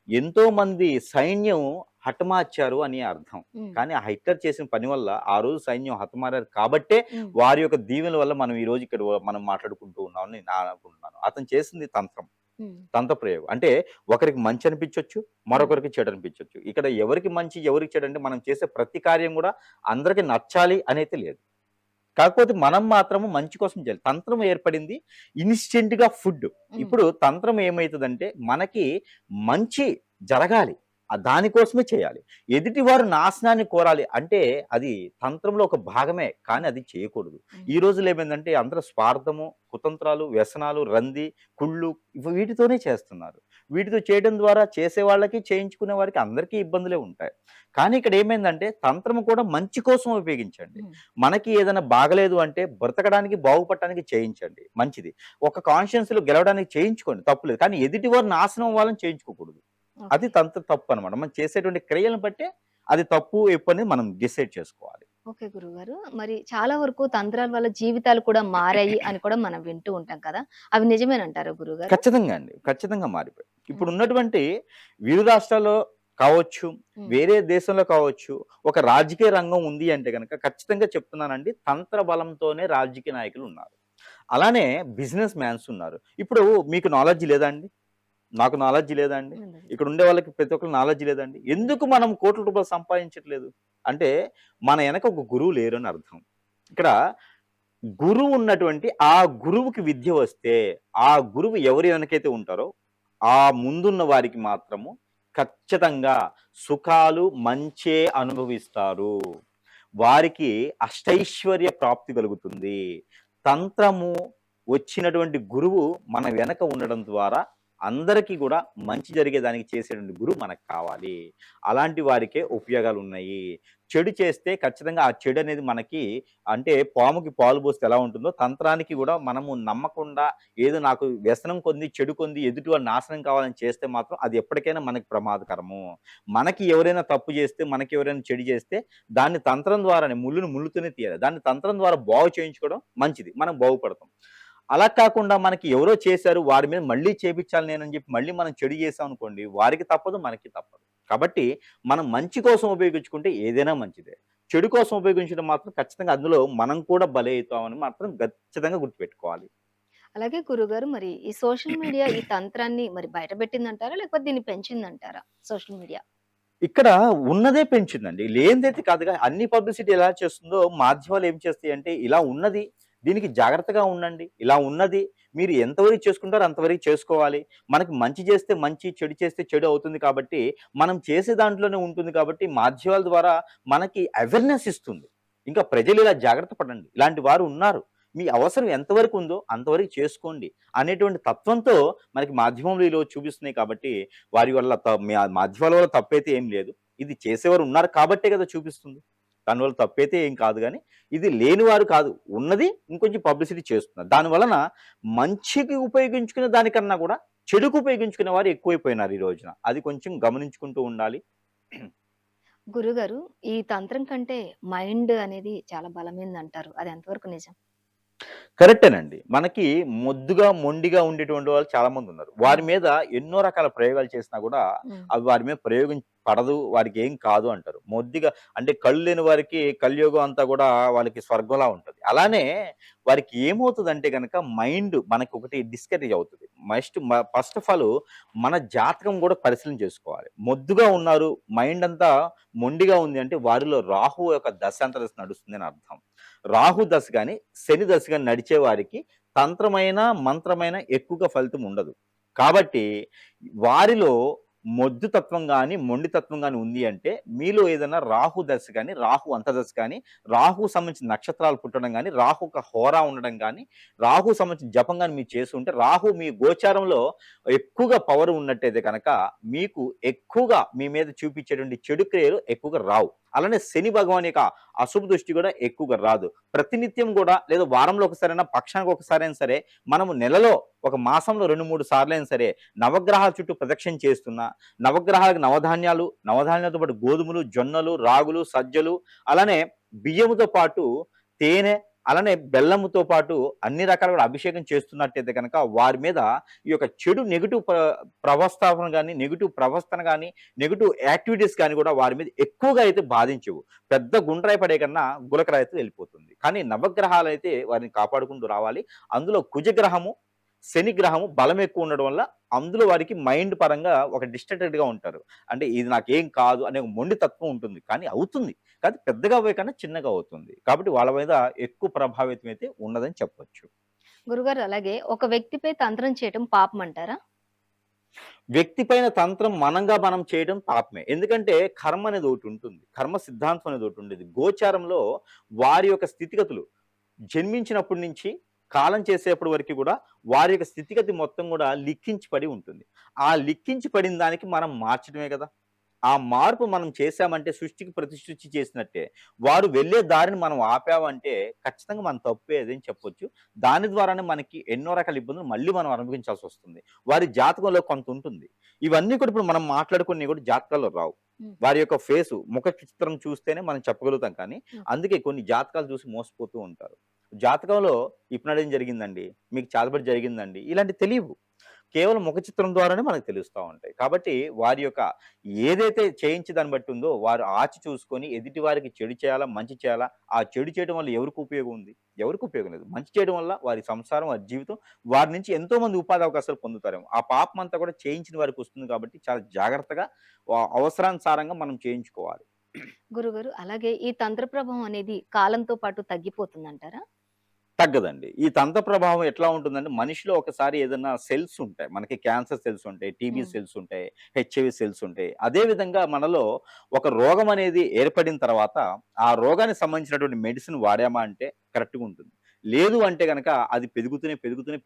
ఎంతో మంది సైన్యం హతమార్చారు అని అర్థం. హ్మ్. కానీ ఆ హిట్లర్ చేసిన పని వల్ల ఆ రోజు సైన్యం హతమారారు కాబట్టే హ్మ్. వారి యొక్క దీవెనల వల్ల మనం ఈ రోజు ఇక్కడ మనం మాట్లాడుకుంటూ ఉన్నామని నేను అనుకుంటున్నాను. అతను చేసింది తంత్రం. ఉమ్, తంత్రప్రయోగం. అంటే ఒకరికి మంచి అనిపించొచ్చు, మరొకరికి చెడు అనిపించొచ్చు. ఇక్కడ ఎవరికి మంచి, ఎవరికి చెడు అంటే మనం చేసే ప్రతి కార్యం గూడా అందరికి నచ్చాలి అనైతే లేదు. కాకపోతే మనం మాత్రము మంచి కోసం చేయాలి. తంత్రం ఏర్పడింది ఇన్‌స్టెంట్‌గా ఫుడ్. ఉమ్, ఇప్పుడు తంత్రం ఏమైతదంటే మనకి మంచి జరగాలి. దానికోసమే చేయాలి. ఎదుటివారు నాశనాన్ని కోరాలి అంటే అది తంత్రంలో ఒక భాగమే. కానీ అది చేయకూడదు. ఉమ్, ఈ రోజుల్లో ఏమైందంటే అందరూ స్వార్థము, కుతంత్రాలు, వ్యసనాలు, రంది, కుళ్ళు వీటితోనే చేస్తున్నారు. వీటితో చేయడం ద్వారా చేసేవాళ్ళకి, చేయించుకునే వారికి అందరికీ ఇబ్బందులే ఉంటాయి. కానీ ఇక్కడ ఏమైందంటే తంత్రం కూడా మంచి కోసం ఉపయోగించండి. ఉమ్. మనకి ఏదైనా బాగలేదు అంటే బ్రతకడానికి, బాగుపడటానికి చేయించండి. మంచిది. ఒక కాన్షియన్స్‌లో గెలవడానికి చేయించుకోండి తప్పులేదు. కానీ ఎదుటివారు నాశనం అవ్వాలని చేయించుకోకూడదు. అది ఓకే. తప్పనమాట. మనం చేసేటువంటి క్రియలను బట్టే అది తప్పు, ఒప్పు అనేది మనం డిసైడ్ చేసుకోవాలి. ఓకే గురుగారు. మరి చాలా వరకు తంత్రాల వల్ల జీవితాలు కూడా మారాయి అని కూడా మనం వింటూ ఉంటాం కదా! అవి నిజమేనంటారా గురుగారు? ఖచ్చితంగా అండి. ఖచ్చితంగా మారిపోయాయి. హ్మ్. ఇప్పుడున్నటువంటి వివిధ రాష్ట్రాల్లో కావచ్చు, హ్మ్. వేరే దేశంలో కావచ్చు, ఒక రాజకీయ రంగం ఉంది అంటే గనక ఖచ్చితంగా చెప్తున్నానండి తంత్ర బలంతోనే రాజకీయ నాయకులున్నారు. అలానే బిజినెస్ మ్యాన్స్ ఉన్నారు. ఇప్పుడు మీకు నాలెడ్జ్ లేదా అండి? నాకు నాలెడ్జ్ లేదా అండి? ఉన్నది. ఇక్కడ ఉండే వాళ్ళకి ప్రతి ఒక్కరికి నాలెడ్జ్ లేదండి. ఎందుకు మనం కోట్ల రూపాయలు సంపాదించట్లేదు? అంటే మన వెనక ఒక గురువు లేరు అని అర్థం. ఇక్కడ గురువు ఉన్నటువంటి ఆ గురువుకి విద్య వస్తే, ఆ గురువు ఎవరి వెనకైతే ఉంటారో, ఆ ముందున్న వారికి మాత్రము ఖచ్చితంగా సుఖాలు మంచే అనుభవిస్తారు. వారికి అష్టైశ్వర్య ప్రాప్తి కలుగుతుంది. తంత్రము వచ్చినటువంటి గురువు మన వెనక ఉండడం ద్వారా అందరికీ కూడా మంచి జరిగేదానికి చేసేటువంటి గురువు మనకు కావాలి. అలాంటి వారికే ఉపయోగాలు ఉన్నాయి. చెడు చేస్తే ఖచ్చితంగా ఆ చెడు అనేది మనకి అంటే పాముకి పాలు పోస్తే ఎలా ఉంటుందో తంత్రానికి కూడా మనము నమ్మకుండా ఏదో నాకు వ్యసనం కొంది, చెడు కొంది, ఎదుటి వాళ్ళు నాశనం కావాలని చేస్తే మాత్రం అది ఎప్పటికైనా మనకి ప్రమాదకరము. మనకి ఎవరైనా తప్పు చేస్తే, మనకి ఎవరైనా చెడు చేస్తే దాన్ని తంత్రం ద్వారానే ముళ్ళుని ముళ్ళుతోనే తీయాలి. దాన్ని తంత్రం ద్వారా బాగు చేయించుకోవడం మంచిది. మనం బాగుపడతాం. అలా కాకుండా మనకి ఎవరో చేశారు వారి మీద మళ్ళీ చేపించాలి నేనని చెప్పి మళ్ళీ మనం చెడు చేసాం అనుకోండి వారికి తప్పదు, మనకి తప్పదు. కాబట్టి మనం మంచి కోసం ఉపయోగించుకుంటే ఏదైనా మంచిదే. చెడు కోసం ఉపయోగించడం మాత్రం ఖచ్చితంగా అందులో మనం కూడా బలవుతామని మాత్రం ఖచ్చితంగా గుర్తుపెట్టుకోవాలి. అలాగే గురుగారు మరి ఈ సోషల్ మీడియా ఈ తంత్రాన్ని మరి బయటపెట్టిందంటారా? లేకపోతే దీన్ని పెంచిందంటారా సోషల్ మీడియా? ఇక్కడ ఉన్నదే పెంచిందండి. లేనిదైతే కాదుగా. అన్ని పబ్లిసిటీ ఎలా చేస్తుందో మాధ్యమాలు ఏం చేస్తాయంటే, ఇలా ఉన్నది, దీనికి జాగ్రత్తగా ఉండండి. ఇలా ఉన్నది, మీరు ఎంతవరకు చేసుకుంటారో అంతవరకు చేసుకోవాలి. మనకి మంచి చేస్తే మంచి, చెడు చేస్తే చెడు అవుతుంది కాబట్టి, మనం చేసే దాంట్లోనే ఉంటుంది కాబట్టి, మాధ్యమాల ద్వారా మనకి అవేర్‌నెస్ ఇస్తుంది. ఇంకా ప్రజలు ఇలా జాగ్రత్త పడండి. ఇలాంటి వారు ఉన్నారు. మీ అవసరం ఎంతవరకు ఉందో అంతవరకు చేసుకోండి అనేటువంటి తత్వంతో మనకి మాధ్యమంలో ఈరోజు చూపిస్తున్నాయి కాబట్టి వారి వల్ల మాధ్యమాల వల్ల తప్పైతే ఏం లేదు. ఇది చేసేవారు ఉన్నారు కాబట్టే కదా చూపిస్తుంది. దానివల్ల తప్పైతే ఏం కాదు గానీ, ఇది లేనివారు కాదు. ఉన్నది ఇంకొంచెం పబ్లిసిటీ చేస్తున్నారు. దాని వలన మంచికి ఉపయోగించుకునే దానికన్నా కూడా చెడుకు ఉపయోగించుకునే వారు ఎక్కువైపోయినారు ఈ రోజున. అది కొంచెం గమనించుకుంటూ ఉండాలి. గురుగారు ఈ తంత్రం కంటే మైండ్ అనేది చాలా బలమైందంటారు. అది ఎంతవరకు నిజం? కరెక్టేనండి. మనకి మొద్దుగా, మొండిగా ఉండేటువంటి వాళ్ళు చాలా మందున్నారు. వారి మీద ఎన్నో రకాల ప్రయోగాలు చేసినా గూడా, హ్మ్. అవి వారి మీద ప్రయోగం పడదు, వారికేం కాదు అంటారు. మొద్దిగా అంటే కళ్ళు లేని వారికి కలియుగం అంతా గూడా వాళ్ళకి స్వర్గంలా ఉంటది. అలానే వారికి ఏమవుతదంటే గనక మైండ్ మనకొకటి డిస్కరేజ్ అవుతది. ఫస్ట్ ఆఫ్ ఆల్ మన జాతకం గూడా పరిశీలన చేసుకోవాలి. మొద్దుగా ఉన్నారు, మైండ్ అంతా మొండిగా ఉంది అంటే వారిలో రాహువు యొక్క దశాంతర దశ నడుస్తుందని అర్థం. రాహు దశ గాని, శని దశ గాని నడిచే వారికి తంత్రమైన, మంత్రమైన ఎక్కువగా ఫలితం ఉండదు. కాబట్టి వారిలో మొద్దు తత్వం గాని, మొండి తత్వం గాని ఉంది అంటే మీలో ఏదైనా రాహు దశ గాని, రాహు అంతర్దశ గాని, రాహుకు సంబంధించిన నక్షత్రాలు పుట్టడం గాని, రాహు ఒక హోరా ఉండడం గాని, రాహుకు సంబంధించిన జపం గాని మీరు చేస్తుంటే రాహు మీ గోచారంలో ఎక్కువగా పవర్ ఉన్నట్టయితే కనుక మీకు ఎక్కువగా మీ మీద చూపించేటువంటి చెడు క్రియలు ఎక్కువగా రావు. అలానే శని భగవాన్ యొక్క అశుభ దృష్టి కూడా ఎక్కువగా రాదు. ప్రతినిత్యం కూడా లేదా వారంలో ఒకసారైనా, పక్షానికి ఒకసారైనా సరే మనము నెలలో ఒక మాసంలో 2, 3 సార్లైనా సరే నవగ్రహాల చుట్టూ ప్రదక్షిణ చేస్తున్నా, నవగ్రహాలకు నవధాన్యాలు, నవధాన్యాలతో పాటు గోధుమలు, జొన్నలు, రాగులు, సజ్జలు అలానే బియ్యముతో పాటు తేనె, అలానే బెల్లముతో పాటు అన్ని రకాల కూడా అభిషేకం చేస్తున్నట్టయితే కనుక వారి మీద ఈ యొక్క చెడు నెగెటివ్ ప్రవస్తాపన గాని, నెగెటివ్ ప్రవర్తన గాని, నెగెటివ్ యాక్టివిటీస్ గాని కూడా వారి మీద ఎక్కువగా అయితే బాధించవు. పెద్ద గుండ్రాయి పడే కన్నా గులకరాయి అయితే వెళ్ళిపోతుంది. కానీ నవగ్రహాలైతే వారిని కాపాడుకుంటూ రావాలి. అందులో కుజగ్రహము, శని గ్రహము బలం ఎక్కువ ఉండడం వల్ల అందులో వారికి మైండ్ పరంగా ఒక డిస్ట్రాక్టెడ్ గా ఉంటారు. అంటే ఇది నాకేం కాదు అనే ఒక మొండి తత్వం ఉంటుంది. కానీ అవుతుంది. కానీ పెద్దగా అవ్వే కన్నా చిన్నగా అవుతుంది. కాబట్టి వాళ్ళ మీద ఎక్కువ ప్రభావితం అయితే ఉన్నదని చెప్పొచ్చు. గురుగారు అలాగే ఒక వ్యక్తిపై తంత్రం చేయటం పాపం అంటారా? వ్యక్తి పైన తంత్రం మనం చేయడం పాపమే. ఎందుకంటే కర్మ అనేది ఒకటి ఉంటుంది. కర్మ సిద్ధాంతం అనేది ఒకటి ఉండేది. గోచారంలో వారి యొక్క స్థితిగతులు జన్మించినప్పటి నుంచి కాలం చేసేప్పటి వరకు కూడా వారి యొక్క స్థితిగతి మొత్తం కూడా లిఖించి పడి ఉంటుంది. ఆ లిఖించి పడిన దానికి మనం మార్చడమే కదా! ఆ మార్పు మనం చేశామంటే సృష్టికి ప్రతిసృష్టి చేసినట్టే. వారు వెళ్ళే దారిని మనం ఆపామంటే ఖచ్చితంగా మన తప్పే అదని చెప్పొచ్చు. దాని ద్వారానే మనకి ఎన్నో రకాల ఇబ్బందులు మళ్ళీ మనం అనుభవించాల్సొస్తుంది. వారి జాతకంలో కొంత ఉంటుంది. ఇవన్నీ కూడా ఇప్పుడు మనం మాట్లాడుకున్నయి కూడా జాతకాల్లో రావు. హ్మ్. వారి యొక్క ఫేసు, ముఖ చిత్రం చూస్తేనే మనం చెప్పగలుగుతాం కానీ, హ్మ్. అందుకే కొన్ని జాతకాలు చూసి మోసపోతూ ఉంటారు. జాతకంలో ఇప్పుడేం జరిగిందండి, మీకు చేతబడి జరిగిందండి, ఇలాంటివి తెలీవు. కేవలం ముఖ చిత్రం ద్వారానే మనకు తెలుస్తా ఉంటాయి. కాబట్టి వారి యొక్క ఏదైతే చేయించి దాన్ని బట్టి ఉందో వారు ఆచి చూసుకొని ఎదుటి వారికి చెడు చేయాలా, మంచి చేయాలా, ఆ చెడు చేయడం వల్ల ఎవరికి ఉపయోగం ఉంది? ఎవరికి ఉపయోగం లేదు. మంచి చేయడం వల్ల వారి సంసారం, వారి జీవితం వారి నుంచి ఎంతో మంది ఉపాధి అవకాశాలు పొందుతారేమో. ఆ పాపం అంతా కూడా చేయించిన వారికి వస్తుంది కాబట్టి చాలా జాగ్రత్తగా అవసరానుసారంగా మనం చేయించుకోవాలి. గురుగారు అలాగే ఈ తంత్ర ప్రభావం అనేది కాలంతో పాటు తగ్గిపోతుందంటారా? తగ్గదండి. ఈ తంత్ర ప్రభావం ఎట్లా ఉంటుందంటే మనిషిలో ఒకసారి ఏదన్నా సెల్స్ ఉంటాయి. మనకి క్యాన్సర్ సెల్స్ ఉంటాయి, టీబీ హ్మ్. సెల్స్ ఉంటాయి, హెచ్ఐవి సెల్స్ ఉంటాయి. అదే విధంగా మనలో ఒక రోగం అనేది ఏర్పడిన తర్వాత ఆ రోగానికి సంబంధించినటువంటి మెడిసిన్ వాడామా అంటే కరెక్ట్‌గా ఉంటుంది. లేదు అంటే గనక అది పెరుగుతూనే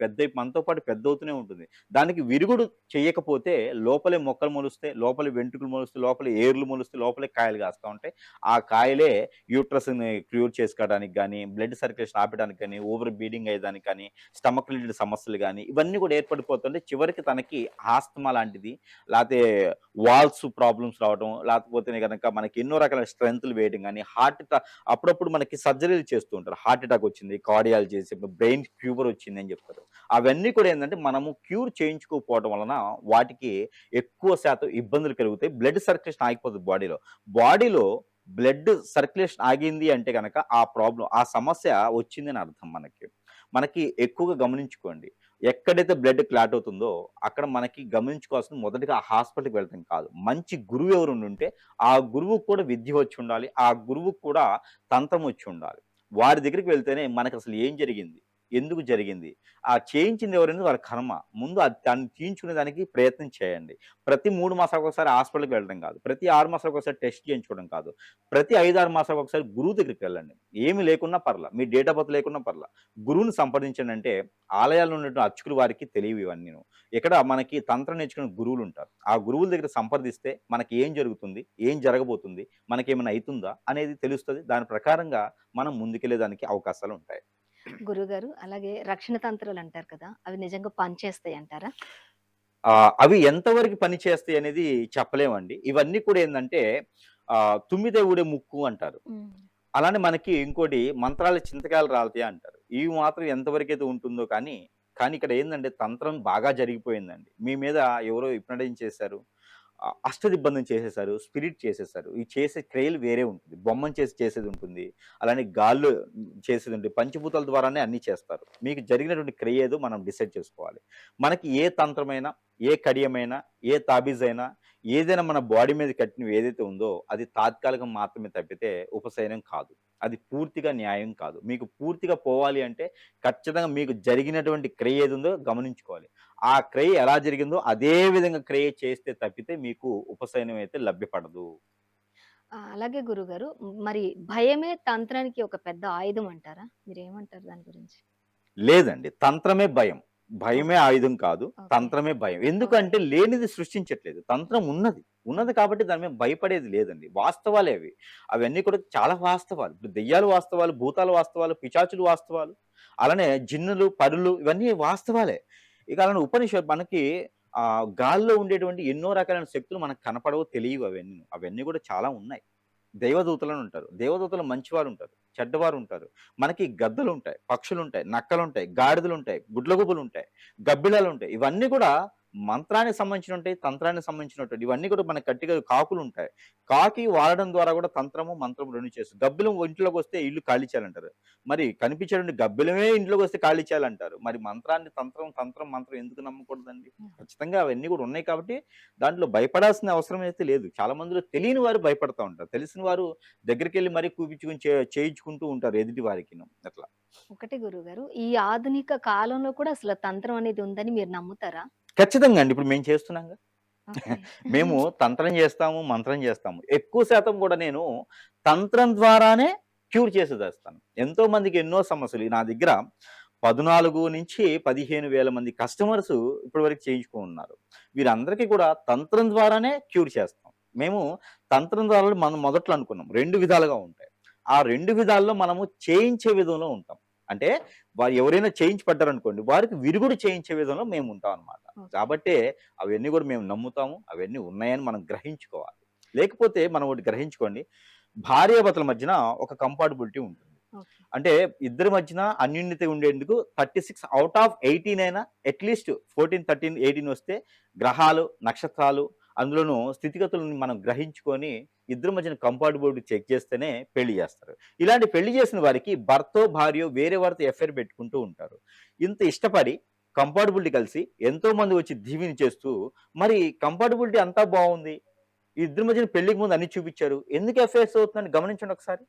పెద్దయి మనతో పాటు పెద్దవుతూనే ఉంటుంది. దానికి విరుగుడు చేయకపోతే లోపలే మొక్కలు మొలుస్తాయి, లోపలే వెంట్రుకలు మొలుస్తాయి, లోపలే ఏర్లు మొలుస్తాయి, లోపలే కాయలు కాస్తా ఉంటాయి. ఆ కాయలే యూట్రస్‌ని క్యూర్ చేసుకోవడానికి గాని, బ్లడ్ సర్క్యులేషన్ ఆపడానికి గాని, ఓవర్ బీడింగ్ అయ్యేదానికి కానీ, స్టమక్ రిలేటెడ్ సమస్యలు గాని, ఇవన్నీ కూడా ఏర్పడిపోతుంటే చివరికి తనకి ఆస్తమా లాంటిది, లేతే వాల్స్ ప్రాబ్లమ్స్ రావడం, లేకపోతే గనక మనకి ఎన్నో రకాల స్ట్రెంత్‌లు వేయడం గాని, అప్పుడప్పుడు మనకి సర్జరీలు చేస్తూ ఉంటారు. హార్ట్ అటాక్ వచ్చింది, కార్డియాలజిస్ట్, బ్రెయిన్ ట్యూమర్ వచ్చిందని చెప్తారు. అవన్నీ కూడా ఏందంటే మనము క్యూర్ చేయించుకోకపోవడం వలన వాటికి ఎక్కువ శాతం ఇబ్బందులు కలుగుతాయి. బ్లడ్ సర్క్యులేషన్ ఆగిపోతది బాడీలో. బాడీలో బ్లడ్ సర్క్యులేషన్ ఆగింది అంటే గనక ఆ సమస్య వచ్చిందని అర్థం మనకి. మనకి ఎక్కువగా గమనించుకోండి. ఎక్కడైతే బ్లడ్ క్లాట్ అవుతుందో అక్కడ మనకి గమనించుకోవాల్సింది మొదటగా ఆ హాస్పిటల్‌కి వెళ్ళటం కాదు. మంచి గురువు ఎవరైనా ఉంటే ఆ గురువుకి కూడా విద్య వచ్చుండాలి. ఆ గురువుకి కూడా తంత్రం వచ్చుండాలి. వారి దగ్గరికి వెళ్తేనే మనకసలు ఏం జరిగింది? ఎందుకు జరిగింది? ఆ చేయించింది ఎవరనేది వాళ్ళ కర్మ. ముందు దాన్ని తీయించుకునే దానికి ప్రయత్నం చేయండి. ప్రతి 3 మాసాలకొకసారి హాస్పిటల్‌కి వెళ్ళడం కాదు. ప్రతి 6 మాసాలకొకసారి టెస్ట్ చేయించుకోవడం కాదు. ప్రతి 5, 6 మాసాలకొకసారి గురువు దగ్గరికి వెళ్ళండి. ఏమి లేకున్నా పర్లా. మీ డేట్ ఆఫ్ బర్త్ లేకున్నా పర్లా. గురువుని సంప్రదించండంటే ఆలయాల్లో ఉన్నటువంటి అర్చకులు వారికి తెలియవు ఇవన్నీను. ఇక్కడ మనకి తంత్రం నేర్చుకునే గురువులుంటారు. ఆ గురువుల దగ్గర సంప్రదిస్తే మనకి ఏం జరుగుతుంది? ఏం జరగబోతుంది? మనకేమైనా అయితుందా? అనేది తెలుస్తది. దాని ప్రకారంగా మనం ముందుకెళ్ళేదానికి అవకాశాలుంటాయి. గురుగారు అలాగే రక్షణ తంత్రాలు అంటారు కదా! అవి నిజంగా పనిచేస్తాయి అంటారా? అవి ఎంతవరకు పనిచేస్తాయనేది చెప్పలేమండి. ఇవన్నీ కూడా ఏందంటే తుమ్మితే ఊడే ముక్కు అంటారు. హ్మ్. అలానే మనకి ఇంకోటి మంత్రాల చింతకాయలు రాలతాయి అంటారు. ఇవి మాత్రం ఎంతవరకైతే ఉంటుందో కానీ ఇక్కడ ఏందంటే తంత్రం బాగా జరిగిపోయిందండి. మీ మీద ఎవరో హిప్నటైజ్ చేశారు. అష్టదిగ్బంధనం చేసేశారు. స్పిరిట్ చేసేశారు. ఈ చేసే క్రియలు వేరే ఉంటుంది. బొమ్మను చేసేదుంటుంది. అలానే గాల్లో చేసేదుంటుంది. పంచభూతాల ద్వారానే అన్నీ చేస్తారు. మీకు జరిగినటువంటి క్రియ ఏదో మనం డిసైడ్ చేసుకోవాలి. మనకి ఏ తంత్రమైనా, ఏ కడియమైనా, ఏ తాబీజయినా, ఏదైనా మన బాడీ మీద కట్టినవి ఏదైతే ఉందో అది తాత్కాలికం మాత్రమే తప్పితే ఉపశమనం కాదు. అది పూర్తిగా న్యాయం కాదు. మీకు పూర్తిగా పోవాలి అంటే ఖచ్చితంగా మీకు జరిగినటువంటి క్రియ ఏదుందో గమనించుకోవాలి. ఆ క్రియ ఎలా జరిగిందో అదే విధంగా క్రియ చేస్తే తప్పితే మీకు ఉపశమనం అయితే లభ్యపడదు. అలాగే గురుగారు మరి భయమే తంత్రానికి ఒక పెద్ద ఆయుధం అంటారా? మీరేమంటారు దాని గురించి? లేదండి. తంత్రమే భయం. ఓకే. భయమే ఆయుధం కాదు. ఓకే. తంత్రమే భయం. ఓకే. ఎందుకంటే లేనిది సృష్టించట్లేదు. తంత్రం ఉన్నది. ఉన్నది కాబట్టి దాని మీద భయపడేది లేదండి. వాస్తవాలే అవి. అవన్నీ కూడా చాలా వాస్తవాలు. ఇప్పుడు దెయ్యాలు వాస్తవాలు, భూతాలు వాస్తవాలు, పిశాచులు వాస్తవాలు. అలానే జిన్నులు, పరులు ఇవన్నీ వాస్తవాలే. ఇక అలానే మనకి గాల్లో ఉండేటువంటి ఎన్నో రకాలైన శక్తులు మనకు కనపడవు, తెలియవు అవన్నీ. అవన్నీ కూడా చాలా ఉన్నాయి. దేవదూతలని ఉంటారు. దేవదూతలు మంచివారుంటారు, చెడ్డవారుంటారు. మనకి గద్దలుంటాయి, పక్షులుంటాయి, నక్కలుంటాయి, గాడిదలుంటాయి, గుడ్లగూబలుంటాయి, గబ్బిలాలుంటాయి. ఇవన్నీ కూడా మంత్రానికి సంబంధించిన ఉంటాయి, తంత్రానికి సంబంధించినటువంటి ఇవన్నీ కూడా మనకి గట్టిగా కాకులు ఉంటాయి. కాకి వాడడం ద్వారా కూడా తంత్రము, మంత్రము 2 చేస్తారు. గబ్బిలం ఇంట్లోకి వస్తే ఇల్లు ఖాళీ చేయాలంటారు. మరి కనిపించేటువంటి గబ్బిలమే ఇంట్లోకి వస్తే ఖాళీ చేయాలంటారు. మరి మంత్రాన్ని మంత్రం ఎందుకు నమ్మకూడదండి? ఖచ్చితంగా అవన్నీ కూడా ఉన్నాయి కాబట్టి దాంట్లో భయపడాల్సిన అవసరం అయితే లేదు. చాలా మందిలో తెలియని వారు భయపడతా ఉంటారు. తెలిసిన వారు దగ్గరికెళ్ళి మరీ కూపించుకొని చేయించుకుంటూ ఉంటారు ఎదుటి వారికిను. అట్లా. ఒకటే గురుగారు, ఈ ఆధునిక కాలంలో కూడా అసలు తంత్రం అనేది ఉందని మీరు నమ్ముతారా? ఖచ్చితంగా అండి. ఇప్పుడు మేము చేస్తున్నాంగా. ఓకే. మేము తంత్రం చేస్తాము, మంత్రం చేస్తాము. ఎక్కువ శాతం కూడా నేను తంత్రం ద్వారానే క్యూర్ చేసేదేస్తాను. ఎంతో మందికి ఎన్నో సమస్యలు నా దగ్గర 14,000-15,000 మంది కస్టమర్స్ ఇప్పటివరకు చేయించుకున్నారు. వీరందరికీ కూడా తంత్రం ద్వారానే క్యూర్ చేస్తాం. మేము తంత్రం ద్వారా మనం మొదట్లో అనుకున్నాం 2 విధాలుగా ఉంటాయి. ఆ 2 విధాల్లో మనము చేయించే విధంలో ఉంటాం. అంటే వారు ఎవరైనా చేయించి పడ్డారనుకోండి, వారికి విరుగుడు చేయించే విధంలో మేము ఉంటాం అన్నమాట. ఓకే. కాబట్టే అవన్నీ కూడా మేము నమ్ముతాము. అవన్నీ ఉన్నాయని మనం గ్రహించుకోవాలి. లేకపోతే మనం ఒకటి గ్రహించుకోండి, భార్యాభర్తల మధ్యన ఒక కంపాటబిలిటీ ఉంటుంది. ఓకే. అంటే ఇద్దరి మధ్యన అన్యోన్యత ఉండేందుకు 36 ఔట్ ఆఫ్ 18 అయినా అట్‌లీస్ట్ 14, 13, 18 వస్తే గ్రహాలు, నక్షత్రాలు అందులోనూ స్థితిగతులను మనం గ్రహించుకొని ఇద్దరి మధ్యన కంపాటబిలిటీ చెక్ చేస్తేనే పెళ్లి చేస్తారు. ఇలాంటి పెళ్లి చేసిన వారికి భర్తో, భార్యో వేరే వారితో ఎఫైర్ పెట్టుకుంటూ ఉంటారు. ఇంత ఇష్టపడి కంపాటబిలిటీ కలిసి ఎంతో మంది వచ్చి దీవెన చేస్తూ మరి కంపాటబిలిటీ అంతా బాగుంది. ఈ ఇద్దరి మధ్యన పెళ్లికి ముందు అన్ని చూపించారు. ఎందుకు ఎఫైర్స్ అవుతుందని గమనించండి ఒకసారి.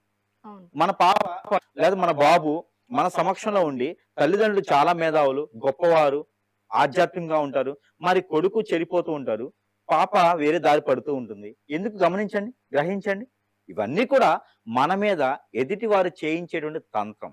అవును. మన పాప లేదా మన బాబు మన సమక్షంలో ఉండి తల్లిదండ్రులు చాలా మేధావులు, గొప్పవారు, ఆధ్యాత్మికంగా ఉంటారు. మరి కొడుకు చెడిపోతూ ఉంటారు. పాప వేరే దారి పడుతూ ఉంటుంది. ఎందుకు గమనించండి, గ్రహించండి. ఇవన్నీ కూడా మన మీద ఎదుటి వారు చేయించేటువంటి తంత్రం.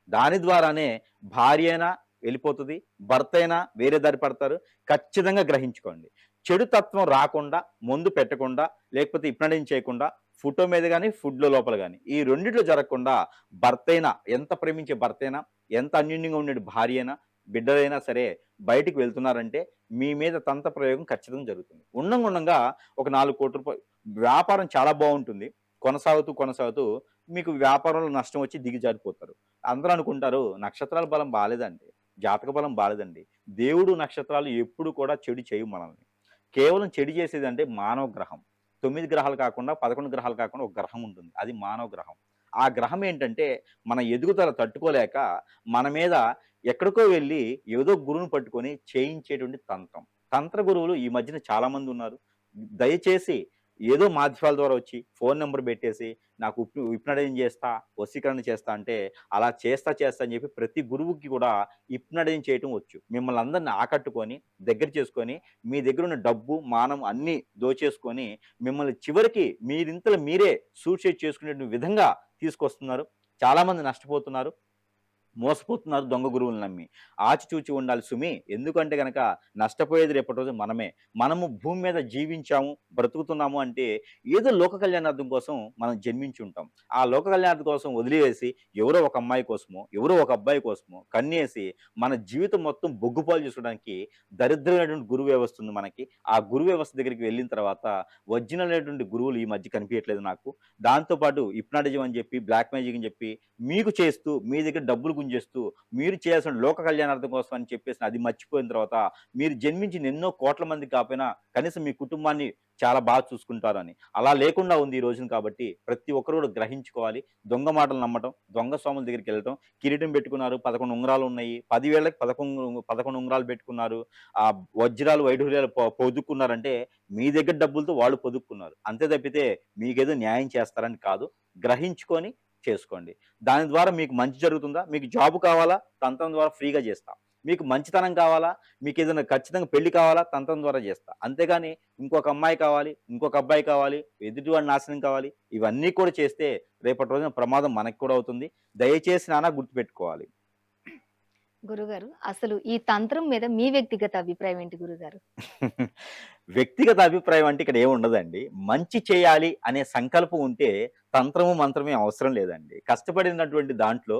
దాని ద్వారానే భార్య అయినా వెళ్ళిపోతుంది, భర్త అయినా వేరే దారి పడతారు. ఖచ్చితంగా గ్రహించుకోండి. చెడు తత్వం రాకుండా, మందు పెట్టకుండా, లేకపోతే హిప్నటైజ్ చేయకుండా ఫోటో మీద గాని, ఫుడ్‌లో లోపల గాని ఈ రెండిట్లో జరగకుండా భర్తైనా ఎంత ప్రేమించే భర్తైనా, ఎంత అన్యోన్యంగా ఉండే భార్య అయినా, బిడ్డలైనా సరే బయటికి వెళ్తున్నారంటే మీ మీద తంత్ర ప్రయోగం ఖచ్చితంగా జరుగుతుంది. ఉండంగా ఒక 4,00,00,000 వ్యాపారం చాలా బాగుంటుంది. కొనసాగుతూ మీకు వ్యాపారంలో నష్టం వచ్చి దిగజారిపోతారు. అందరూ అనుకుంటారు నక్షత్రాల బలం బాలేదండి, జాతక బలం బాలేదండి. దేవుడు నక్షత్రాలు ఎప్పుడు కూడా చెడు చేయవు మనల్ని. కేవలం చెడు చేసేదంటే మానవ గ్రహం. 9 గ్రహాలు కాకుండా 11 గ్రహాలు కాకుండా ఒక గ్రహం ఉంటుంది. అది మానవ గ్రహం. ఆ గ్రహం ఏంటంటే మన ఎదుగుదల తట్టుకోలేక మన మీద ఎక్కడికో వెళ్ళి ఏదో గురువుని పట్టుకొని చేయించేటువంటి తంత్రం. తంత్ర గురువులు ఈ మధ్యన చాలా మంది ఉన్నారు. దయచేసి ఏదో మాధ్యమాల ద్వారా వచ్చి ఫోన్ నంబర్ పెట్టేసి నాకు హిప్నటైజ్ చేస్తా, వశీకరణ చేస్తా అంటే అలా చేస్తా అని చెప్పి ప్రతి గురువుకి కూడా హిప్నటైజ్ చేయటం వచ్చు. మిమ్మల్ని అందరిని ఆకట్టుకొని దగ్గర చేసుకొని మీ దగ్గర ఉన్న డబ్బు, మానం అన్నీ దోచేసుకొని మిమ్మల్ని చివరికి మీరింతలో మీరే సూసైడ్ చేసుకునే విధంగా తీసుకొస్తున్నారు. చాలా మంది నష్టపోతున్నారు, మోసపోతున్నారు దొంగ గురువులను నమ్మి. ఆచితూచి ఉండాలి సుమి. ఎందుకంటే గనక నష్టపోయేది రేపటి రోజు మనమే. మనము భూమి మీద జీవించాము, బ్రతుకుతున్నాము అంటే ఏదో లోక కళ్యాణార్థం కోసం మనం జన్మించి ఉంటాం. ఆ లోక కళ్యాణార్థం కోసం వదిలివేసి ఎవరో ఒక అమ్మాయి కోసమో, ఎవరో ఒక అబ్బాయి కోసమో కన్నేసి మన జీవితం మొత్తం బొగ్గుపాలు చేసుకోవడానికి దరిద్రమైనటువంటి గురు వ్యవస్థ ఉంది మనకి. ఆ గురు వ్యవస్థ దగ్గరికి వెళ్ళిన తర్వాత ఒరిజినల్ అయినటువంటి గురువులు ఈ మధ్య కనిపించట్లేదు నాకు. దాంతో పాటు హిప్నాటిజం అని చెప్పి, బ్లాక్ మ్యాజిక్ అని చెప్పి మీకు చేస్తూ మీ దగ్గర డబ్బులు గుంజేస్తూ మీరు చేయాల్సిన లోక కళ్యాణార్థం కోసం అని చెప్పేసి అది మర్చిపోయిన తర్వాత మీరు జన్మించిన ఎన్నో కోట్ల మంది కాకపోయినా కనీసం మీ కుటుంబాన్ని చాలా బాగా చూసుకుంటారని. అలా లేకుండా ఉంది ఈ రోజున. కాబట్టి ప్రతి ఒక్కరు కూడా గ్రహించుకోవాలి. దొంగ మాటలు నమ్మటం, దొంగ స్వాముల దగ్గరికి వెళ్ళటం. కిరీటం పెట్టుకున్నారు, 11 ఉంగరాలు ఉన్నాయి, 10,000కి 11 ఉంగరాలు పెట్టుకున్నారు, ఆ వజ్రాలు వైఢూర్యాలు పొదుక్కున్నారంటే మీ దగ్గర డబ్బులతో వాళ్ళు పొదుక్కున్నారు. అంతే తప్పితే మీకేదో న్యాయం చేస్తారని కాదు. గ్రహించుకొని చేసుకోండి. దాని ద్వారా మీకు మంచి జరుగుతుందా? మీకు జాబ్ కావాలా? తంత్రం ద్వారా ఫ్రీగా చేస్తా. మీకు మంచితనం కావాలా? మీకు ఏదైనా ఖచ్చితంగా పెళ్లి కావాలా? తంత్రం ద్వారా చేస్తా. అంతేగాని ఇంకొక అమ్మాయి కావాలి, ఇంకొక అబ్బాయి కావాలి, ఎదుటివాడి నాశనం కావాలి, ఇవన్నీ కూడా చేస్తే రేపటి రోజున ప్రమాదం మనకి కూడా అవుతుంది. దయచేసి నాన్న గుర్తుపెట్టుకోవాలి. గురుగారు, అసలు ఈ తంత్రం మీద మీ వ్యక్తిగత అభిప్రాయం ఏంటి గురుగారు? వ్యక్తిగత అభిప్రాయం అంటే ఇక్కడ ఏముండదండి. మంచి చేయాలి అనే సంకల్పం ఉంటే తంత్రము, మంత్రమే అవసరం లేదండి. కష్టపడినటువంటి దాంట్లో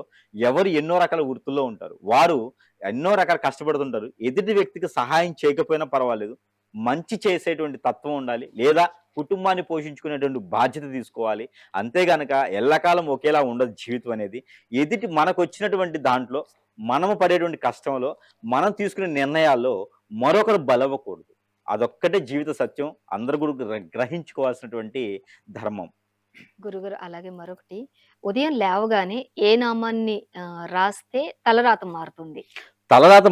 ఎవరు ఎన్నో రకాల వృత్తుల్లో ఉంటారు. వారు ఎన్నో రకాల కష్టపడుతుంటారు. ఎదుటి వ్యక్తికి సహాయం చేయకపోయినా పర్వాలేదు. మంచి చేసేటువంటి తత్వం ఉండాలి. లేదా కుటుంబాన్ని పోషించుకునేటువంటి బాధ్యత తీసుకోవాలి. అంతే గనక ఎల్లకాలం ఒకేలా ఉండదు జీవితం అనేది. ఎదుటి మనకొచ్చినటువంటి దాంట్లో మనము పడేటువంటి కష్టంలో మనం తీసుకునే నిర్ణయాల్లో మరొకరు బలవ్వకూడదు. అదొక్కటే జీవిత సత్యం. అందరూ కూడా గ్రహించుకోవాల్సినటువంటి ధర్మం. గురుగారు అలాగే మరొకటి, ఉదయం లేవగానే ఏ నామాన్ని రాస్తే తలరాత మారుతుంది? తలరాత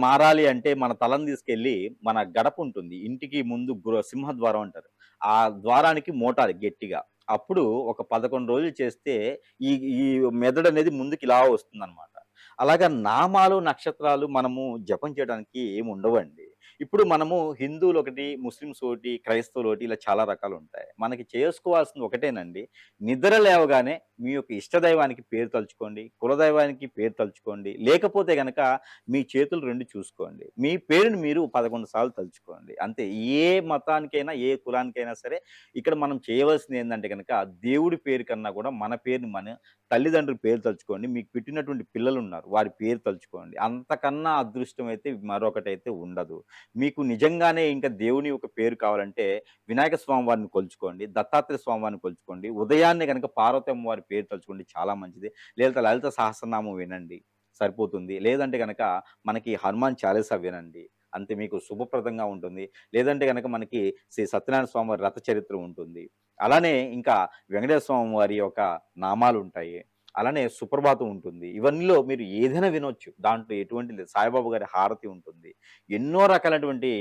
మారాలి అంటే మన తలని తీసుకెళ్ళి మన గడప ఉంటుంది. ఇంటికి ముందు సింహద్వారం అంటారు. ఆ ద్వారానికి మోటాలి గట్టిగా. అప్పుడు ఒక 11 రోజులు చేస్తే ఈ ఈ మెదడనేది ముందుకు ఇలా వస్తుందనమాట. అలాగా నామాలు, నక్షత్రాలు మనము జపం చేయడానికి ఏమి ఉండవండి. ఇప్పుడు మనము హిందువులొకటి, ముస్లిమ్స్ ఒకటి, క్రైస్తవులొకటి ఇలా చాలా రకాలుంటాయి. మనకి చేసుకోవాల్సింది ఒకటేనండి. నిద్ర లేవగానే మీ యొక్క ఇష్టదైవానికి పేరు తలుచుకోండి. కులదైవానికి పేరు తలుచుకోండి. లేకపోతే గనక మీ చేతులు 2 చూసుకోండి. మీ పేరుని మీరు 11 సార్లు తలుచుకోండి. అంతే. ఏ మతానికైనా, ఏ కులానికైనా సరే ఇక్కడ మనం చేయవలసింది ఏందంటే గనక దేవుడి పేరు కన్నా కూడా మన పేరుని మన తల్లిదండ్రుల పేరు తలుచుకోండి. మీకు పుట్టినటువంటి పిల్లలున్నారు. వారి పేరు తలుచుకోండి. అంతకన్నా అదృష్టం అయితే మరొకటైతే ఉండదు. మీకు నిజంగానే ఇంకా దేవుని యొక్క పేరు కావాలంటే వినాయక స్వామి వారిని కొలుచుకోండి. దత్తాత్రేయ స్వామి వారిని కొలుచుకోండి. ఉదయాన్నే గనక పార్వతమ్మ వారి పేరు తలుచుకోండి చాలా మంచిది. లేదా లలిత సహస్రనామం వినండి సరిపోతుంది. లేదంటే గనక మనకి హనుమాన్ చాలీసా వినండి. అంతే మీకు శుభప్రదంగా ఉంటుంది. లేదంటే గనక మనకి శ్రీ సత్యనారాయణ స్వామి వారి రథ చరిత్ర ఉంటుంది. అలానే ఇంకా వెంకటేశ్వర స్వామి వారి యొక్క నామాలుంటాయి. అలానే సుప్రభాతం ఉంటుంది. ఇవన్నీలో మీరు ఏదైనా వినొచ్చు. దాంట్లో ఎటువంటి లేదు. సాయిబాబా గారి హారతి ఉంటుంది. ఎన్నో రకాలైనటువంటి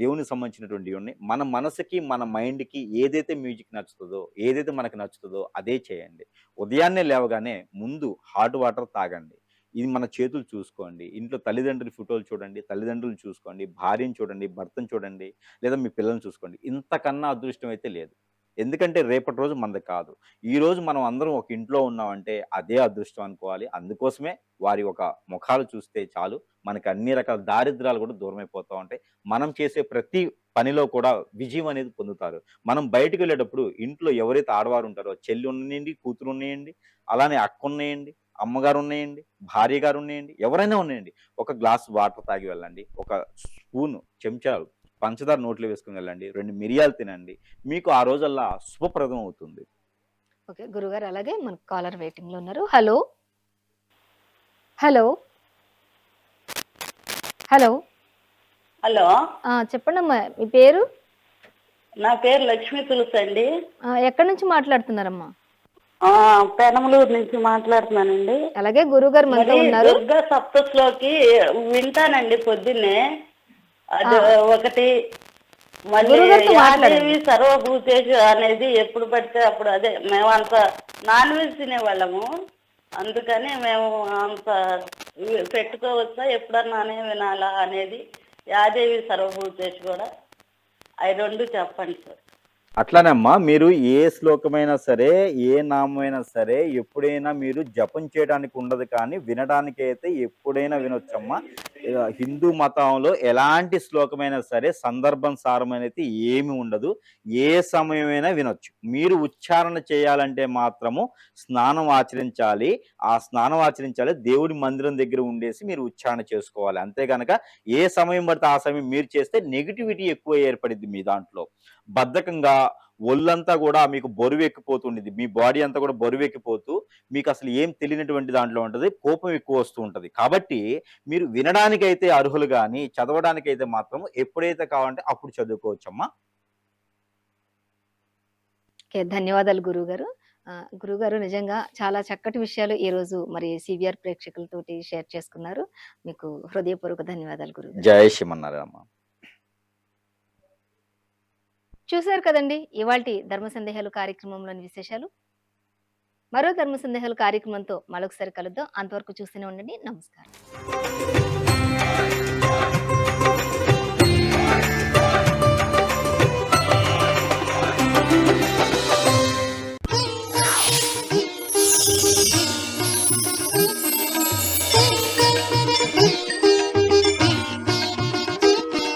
దేవునికి సంబంధించినటువంటివి ఉన్నాయి. మన మనసుకి, మన మైండ్‌కి ఏదైతే మ్యూజిక్ నచ్చుతదో, ఏదైతే మనకు నచ్చుతదో అదే చేయండి. ఉదయాన్నే లేవగానే ముందు హాట్ వాటర్ తాగండి. ఇది మన చేతులు చూసుకోండి. ఇంట్లో తల్లిదండ్రుల ఫోటోలు చూడండి. తల్లిదండ్రులను చూసుకోండి. భార్యను చూడండి. భర్తను చూడండి. లేదా మీ పిల్లల్ని చూసుకోండి. ఇంతకన్నా అదృష్టం అయితే లేదు. ఎందుకంటే రేపటి రోజు మనది కాదు. ఈరోజు మనం అందరం ఒక ఇంట్లో ఉన్నామంటే అదే అదృష్టం అనుకోవాలి. అందుకోసమే వారి ఒక ముఖాలు చూస్తే చాలు. మనకి అన్ని రకాల దారిద్ర్యాలు కూడా దూరమైపోతా ఉంటాయి. మనం చేసే ప్రతి పనిలో కూడా విజయం అనేది పొందుతారు. మనం బయటికెళ్ళేటప్పుడు ఇంట్లో ఎవరైతే ఆడవారు ఉంటారో చెల్లి ఉన్నయండి, కూతురు ఉన్నయండి, అలానే అక్క ఉన్నయండి, అమ్మగారు ఉన్నయండి, భార్య గారు ఉన్నయండి, ఎవరైనా ఉన్నయండి. ఒక గ్లాస్ వాటర్ తాగి వెళ్ళండి. ఒక స్పూను, చెంచాలు పంచదార నోట్లో వేసుకొని వెళ్ళండి. 2 మిరియాలు తినండి. మీకు ఆ రోజల్లా శుభప్రదం అవుతుంది. ఓకే. గురుగారు అలాగే మనకు కాలర్ వెయిటింగ్‌లో ఉన్నారు. హలో! హలో! హలో! హలో, చెప్పండమ్మా మీ పేరు? నా పేరు లక్ష్మీ తులసండి. ఎక్కడి నుంచి మాట్లాడుతున్నారమ్మా? పెనమలూరు నుంచి మాట్లాడుతున్నానండి. అలాగే గురుగారు మనతో మరి ఉన్నారు. దుర్గా సప్తస్లోకి వింటానండి పొద్దున్నే. అది ఒకటి. మళ్ళీ గురుగారితో మాట్లాడండి. యాదేవి సర్వభూతేషు అనేది ఎప్పుడు పడితే అప్పుడు, అదే మేము అంత నాన్ వెజ్ తినేవాళ్ళము, అందుకని మేము అంత పెట్టుకోవచ్చా ఎప్పుడన్నానే వినాలా అనేది. యాదేవి సర్వభూతేషు కూడా అవి 2 చెప్పండి సార్. అట్లానే అమ్మా మీరు ఏ శ్లోకమైనా సరే, ఏ నామమైనా సరే ఎప్పుడైనా మీరు జపం చేయడానికి ఉండదు కానీ వినడానికైతే ఎప్పుడైనా వినొచ్చమ్మా. హిందూ మతంలో ఎలాంటి శ్లోకమైనా సరే సందర్భం సారమైనది ఏమి ఉండదు. ఏ సమయమైనా వినొచ్చు. మీరు ఉచ్చారణ చేయాలంటే మాత్రము స్నానం ఆచరించాలి. ఆ స్నానం ఆచరించాలి. దేవుడి మందిరం దగ్గర ఉండేసి మీరు ఉచ్చారణ చేసుకోవాలి. అంతే గనక ఏ సమయం పడితే ఆ సమయం మీరు చేస్తే నెగటివిటీ ఎక్కువ ఏర్పడిద్ది మీ దాంట్లో. బద్ధకంగా ఒళ్ళంతా కూడా మీకు బరువెక్కిపోతుండిద్ది. మీ బాడీ అంతా కూడా బరువెక్కిపోతూ మీకు అసలు ఏం తెలియనటువంటి దాంట్లో ఉంటది. కోపం ఎక్కువ వస్తూ ఉంటది. కాబట్టి మీరు వినడానికైతే అర్హులు గాని, చదవడానికైతే మాత్రం ఎప్పుడైతే కావాలంటే అప్పుడు చదువుకోవచ్చమ్మా. ఓకే. ధన్యవాదాలు గురువుగారు. గురువుగారు నిజంగా చాలా చక్కటి విషయాలు ఈరోజు మరి సివిఆర్ ప్రేక్షకులతోటి షేర్ చేసుకున్నారు. మీకు హృదయపూర్వక ధన్యవాదాలు గురువుగారు. జై శ్రీమన్నారాయణ. చూశారు కదండి ఇవాల్టి ధర్మ సందేహాలు కార్యక్రమంలోని విశేషాలు. మరో ధర్మ సందేహాలు కార్యక్రమంతో మరొకసారి కలుద్దాం. అంతవరకు చూస్తూనే ఉండండి. నమస్కారం.